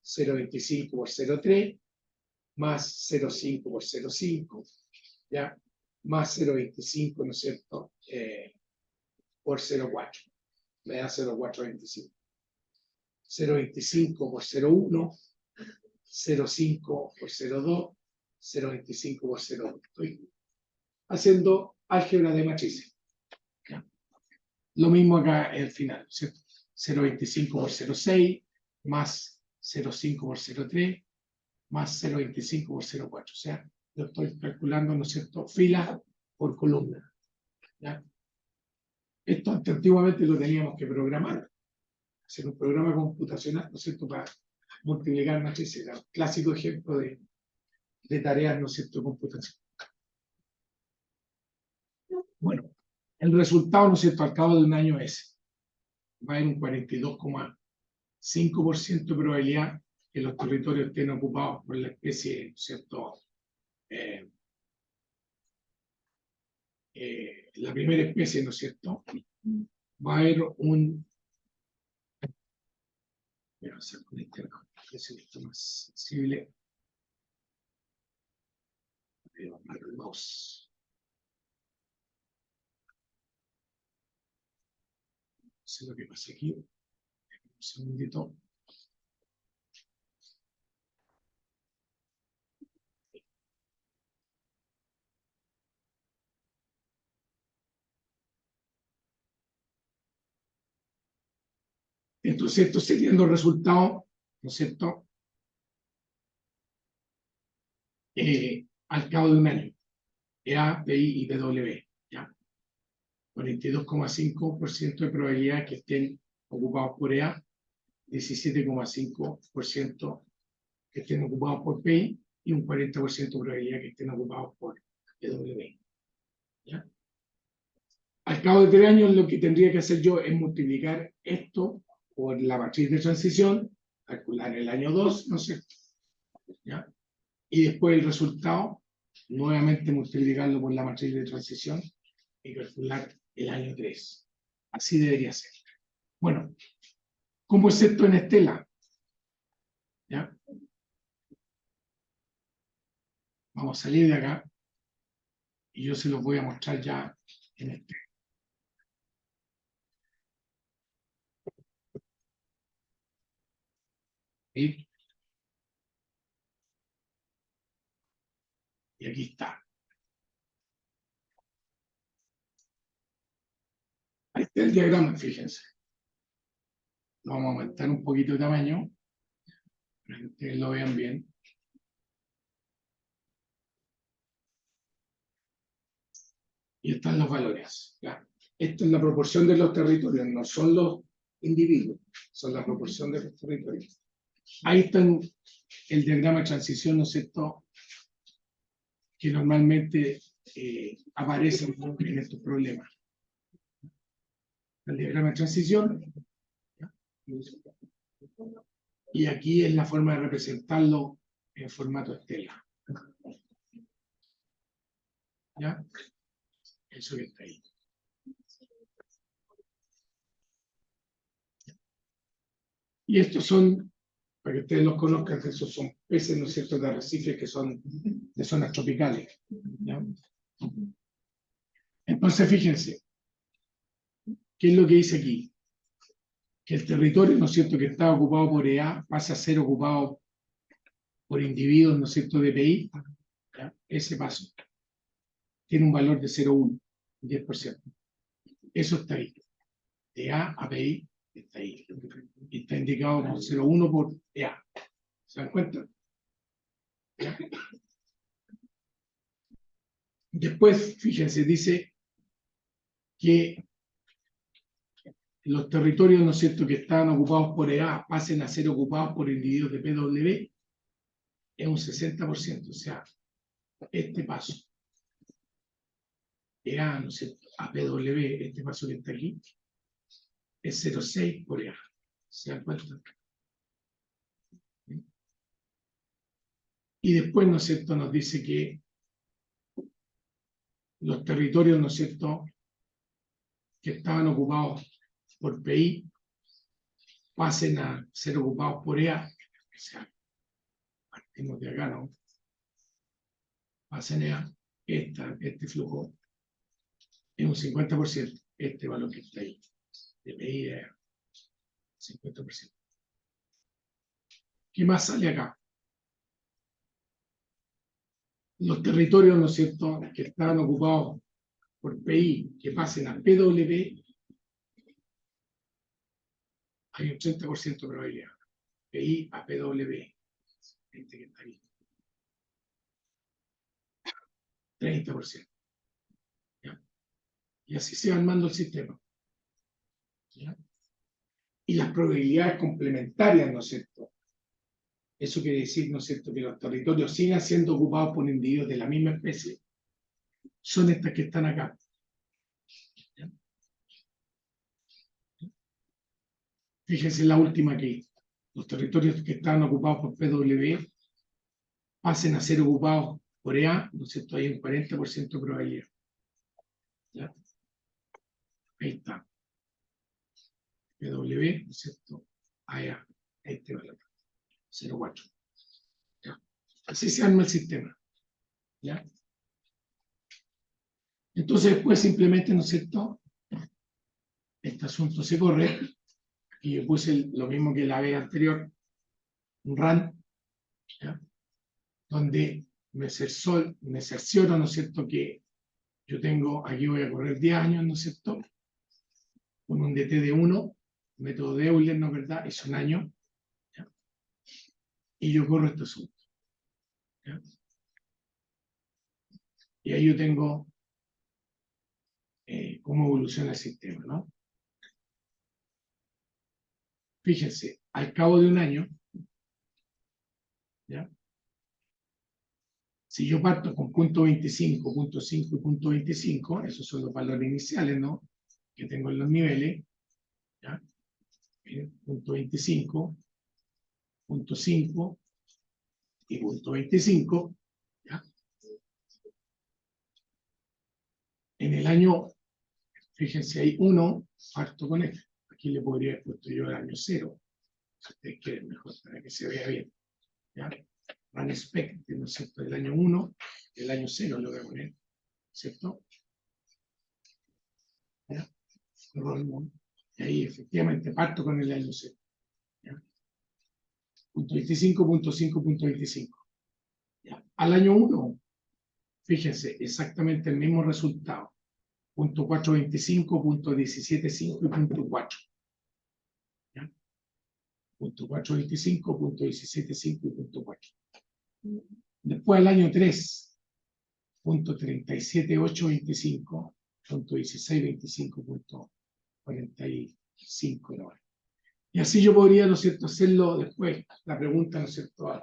0,25 por 0,3 más 0,5 por 0,5, ¿ya?, más 0,25, ¿no es cierto?, por 0,4, me da 0,425. 0,25 por 0,1, 0,5 por 0,2, 0,25 por 0,2. Estoy haciendo álgebra de matrices. ¿Ya? Lo mismo acá al final, ¿cierto? 0,25 por 0,6, más 0,5 por 0,3, más 0,25 por 0,4. O sea, lo estoy calculando, ¿no es cierto?, fila por columna. ¿Ya? Esto antiguamente lo teníamos que programar, hacer un programa computacional, ¿no es cierto?, para multiplicar matrices. Era un clásico ejemplo de tareas, ¿no es cierto?, de computación. Bueno, el resultado, ¿no es cierto?, al cabo de un año es, va a haber un 42,5% de probabilidad que los territorios estén ocupados por la especie, ¿no es cierto?, la primera especie, ¿no es cierto?, va a haber un... Voy a hacer con este esto más sensible. Para el mouse. No sé lo que pasa aquí. Un segundito. Entonces, estos serían los resultados, ¿no es cierto?, al cabo de un año. EA, PI y PW. ¿Ya? 42,5% de probabilidad que estén ocupados por EA, 17,5% que estén ocupados por PI y un 40% de probabilidad que estén ocupados por PW. ¿Ya? Al cabo de 3 años lo que tendría que hacer yo es multiplicar esto por la matriz de transición, calcular el año 2, ¿no es cierto? ¿Ya? Y después el resultado, nuevamente multiplicarlo por la matriz de transición y calcular el año 3. Así debería ser. Bueno, ¿cómo es esto en Estela? ¿Ya? Vamos a salir de acá y yo se los voy a mostrar ya en este. ¿Sí? Y aquí está. Ahí está el diagrama, fíjense. Lo vamos a aumentar un poquito de tamaño para que ustedes lo vean bien. Y están los valores. ¿Ya? Esto es la proporción de los territorios, no son los individuos, son la proporción de los territorios. Ahí está el diagrama de transición, ¿no es cierto?, que normalmente aparece en estos problemas. El diagrama de transición. Y aquí es la forma de representarlo en formato Estela. ¿Ya? Eso que está ahí. Y estos son, para que ustedes los conozcan, esos son peces, ¿no es cierto?, de arrecifes que son de zonas tropicales. ¿Ya? Entonces, fíjense, ¿qué es lo que dice aquí? Que el territorio, ¿no es cierto?, que está ocupado por EA pasa a ser ocupado por individuos, ¿no es cierto?, de PI. ¿Ya? Ese paso tiene un valor de 0,1, 10%. Eso está ahí. De A a PI está ahí. Y está indicado como 0,1 por EA. ¿Se dan cuenta? ¿Ya? Después, fíjense, dice que los territorios, ¿no es cierto?, que estaban ocupados por EA pasen a ser ocupados por individuos de PW, es un 60%, o sea, este paso, EA, ¿no es cierto?, a PW, este paso que está aquí, es 0,6 por EA. ¿Se dan cuenta? Y después, ¿no es cierto?, nos dice que los territorios, ¿no es cierto?, que estaban ocupados por PI pasen a ser ocupados por EA. O sea, partimos de acá, ¿no? Pasen EA, este flujo es un 50%, este valor que está ahí, de PI de EA, 50%. ¿Qué más sale acá? Los territorios, ¿no es cierto?, que estaban ocupados por PI, que pasen a PW, hay un 30% de probabilidad. PI a PW, este que está ahí. 30%. ¿Ya? Y así se va armando el sistema. ¿Ya? Y las probabilidades complementarias, ¿no es cierto? Eso quiere decir, ¿no es cierto?, que los territorios sigan siendo ocupados por individuos de la misma especie. Son estas que están acá. ¿Ya? Fíjense la última que los territorios que están ocupados por PW pasen a ser ocupados por EA, ¿no es cierto? Hay un 40% de probabilidad. ¿Ya? Ahí está. PW, ¿no es cierto? A EA, este valor. 0,4. ¿Ya? Así se arma el sistema. ¿Ya? Entonces, después simplemente, ¿no es cierto?, este asunto se corre. Aquí yo puse lo mismo que la vez anterior, un run, ¿ya?, donde me cercioro, ¿no es cierto?, que yo tengo, aquí voy a correr 10 años, ¿no es cierto?, con un DT de 1, método de Euler, ¿no es verdad?, es un año, ¿ya?, y yo corro este asunto. ¿Ya? Y ahí yo tengo cómo evoluciona el sistema, ¿no? Fíjense, al cabo de un año, ¿ya?, si yo parto con punto 25, punto 5 y punto 25, esos son los valores iniciales, ¿no?, que tengo en los niveles, ¿ya?, punto 25, punto 5 y punto 25. ¿Ya? En el año, fíjense, hay 1, parto con esto. Aquí le podría haber puesto yo el año 0. Si ustedes quieren, mejor para que se vea bien. ¿Ya? Run expected, ¿no es cierto? El año 1, el año 0 lo voy a poner, ¿cierto? ¿Ya? Y ahí efectivamente parto con el año 0. ¿Ya? Punto 25, punto 5, punto 25. ¿Ya? Al año 1, fíjense, exactamente el mismo resultado. Punto 425, punto 17.5 y punto 4. ¿Ya? Punto 425, punto 17.5 y punto 4. Después al año 3, punto 37.825, punto 16.25, punto 45. ¿No? Y así yo podría, ¿no es cierto?, hacerlo después. La pregunta, ¿no es cierto?,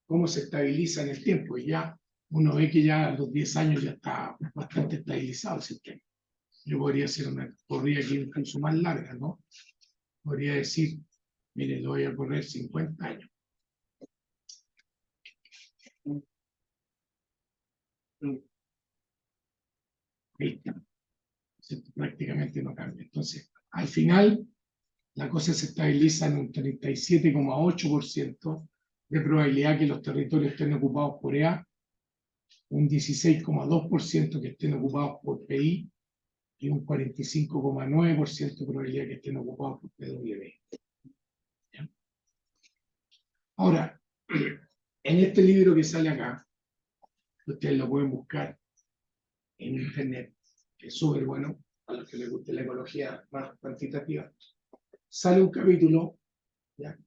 ¿cómo se estabiliza en el tiempo? Y ya uno ve que ya a los 10 años ya está bastante estabilizado el sistema. Yo podría hacer podría ir incluso más larga, ¿no? Podría decir, mire, lo voy a correr 50 años. Prácticamente no cambia. Entonces, al final, la cosa se estabiliza en un 37,8% de probabilidad que los territorios estén ocupados por EA, un 16,2% que estén ocupados por PI y un 45,9% de probabilidad que estén ocupados por PW. ¿Ya? Ahora, en este libro que sale acá, ustedes lo pueden buscar en internet, que es súper bueno, a los que les guste la ecología más cuantitativa. Sale un capítulo, ¿ya?,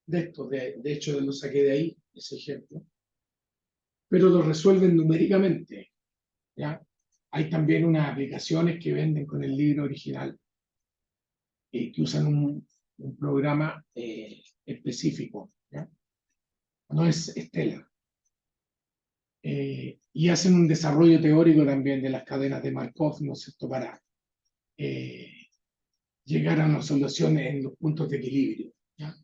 de esto, de hecho lo saqué de ahí, ese ejemplo, pero lo resuelven numéricamente. ¿Ya? Hay también unas aplicaciones que venden con el libro original, que usan un programa específico, ¿ya? No es Stella. Y hacen un desarrollo teórico también de las cadenas de Markov, ¿no es cierto?, para llegar a una solución en los puntos de equilibrio. ¿Ya?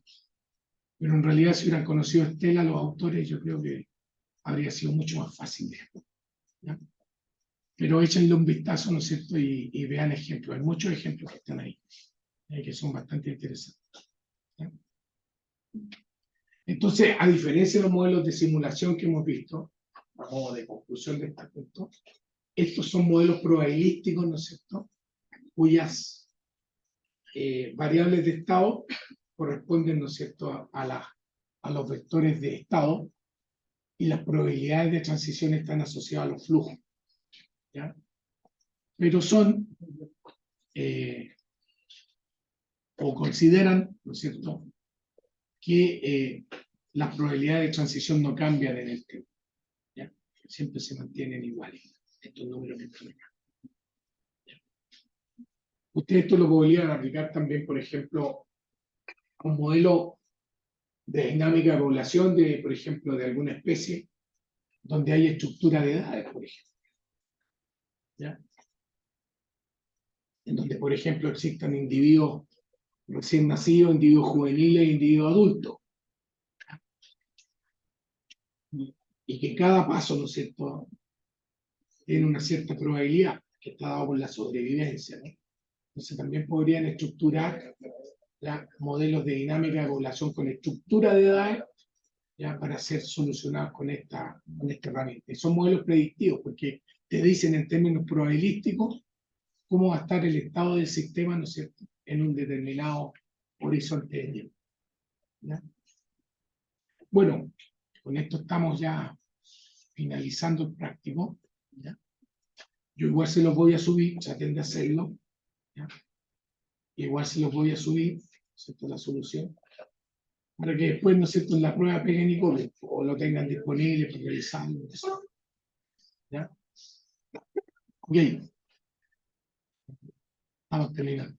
Pero en realidad, si hubieran conocido Stella, los autores, yo creo que habría sido mucho más fácil de esto. ¿Ya? Pero échenle un vistazo, ¿no es cierto?, y vean ejemplos. Hay muchos ejemplos que están ahí, que son bastante interesantes. ¿Ya? Entonces, a diferencia de los modelos de simulación que hemos visto, a modo de conclusión de este punto, estos son modelos probabilísticos, ¿no es cierto?, cuyas variables de estado corresponden, ¿no es cierto?, a los vectores de estado, y las probabilidades de transición están asociadas a los flujos. ¿Ya? Pero son, o consideran, ¿no es cierto?, que las probabilidades de transición no cambian en el tiempo. ¿Ya? Siempre se mantienen iguales estos números que están acá. ¿Ya? Ustedes esto lo podrían aplicar también, por ejemplo, a un modelo de dinámica de población de, por ejemplo, de alguna especie, donde hay estructura de edades, por ejemplo. ¿Ya? En donde, por ejemplo, existan individuos recién nacidos, individuos juveniles e individuos adultos. Y que cada paso, ¿no es cierto?, tiene una cierta probabilidad que está dado por la sobrevivencia, ¿no? Entonces también podrían estructurar, ¿ya?, modelos de dinámica de población con estructura de edades, ¿ya?, para ser solucionados con esta herramienta. Y son modelos predictivos porque te dicen en términos probabilísticos cómo va a estar el estado del sistema, ¿no es cierto?, en un determinado horizonte de tiempo. ¿Ya? Bueno, con esto estamos ya finalizando el práctico. ¿Ya? Yo igual se los voy a subir, traten de hacerlo. ¿Ya? Igual se los voy a subir, ¿cierto?, la solución, para que después, ¿no es cierto?, en la prueba peguen y copian, o lo tengan disponible para revisarlo. ¿Ya? Ok. Vamos terminando.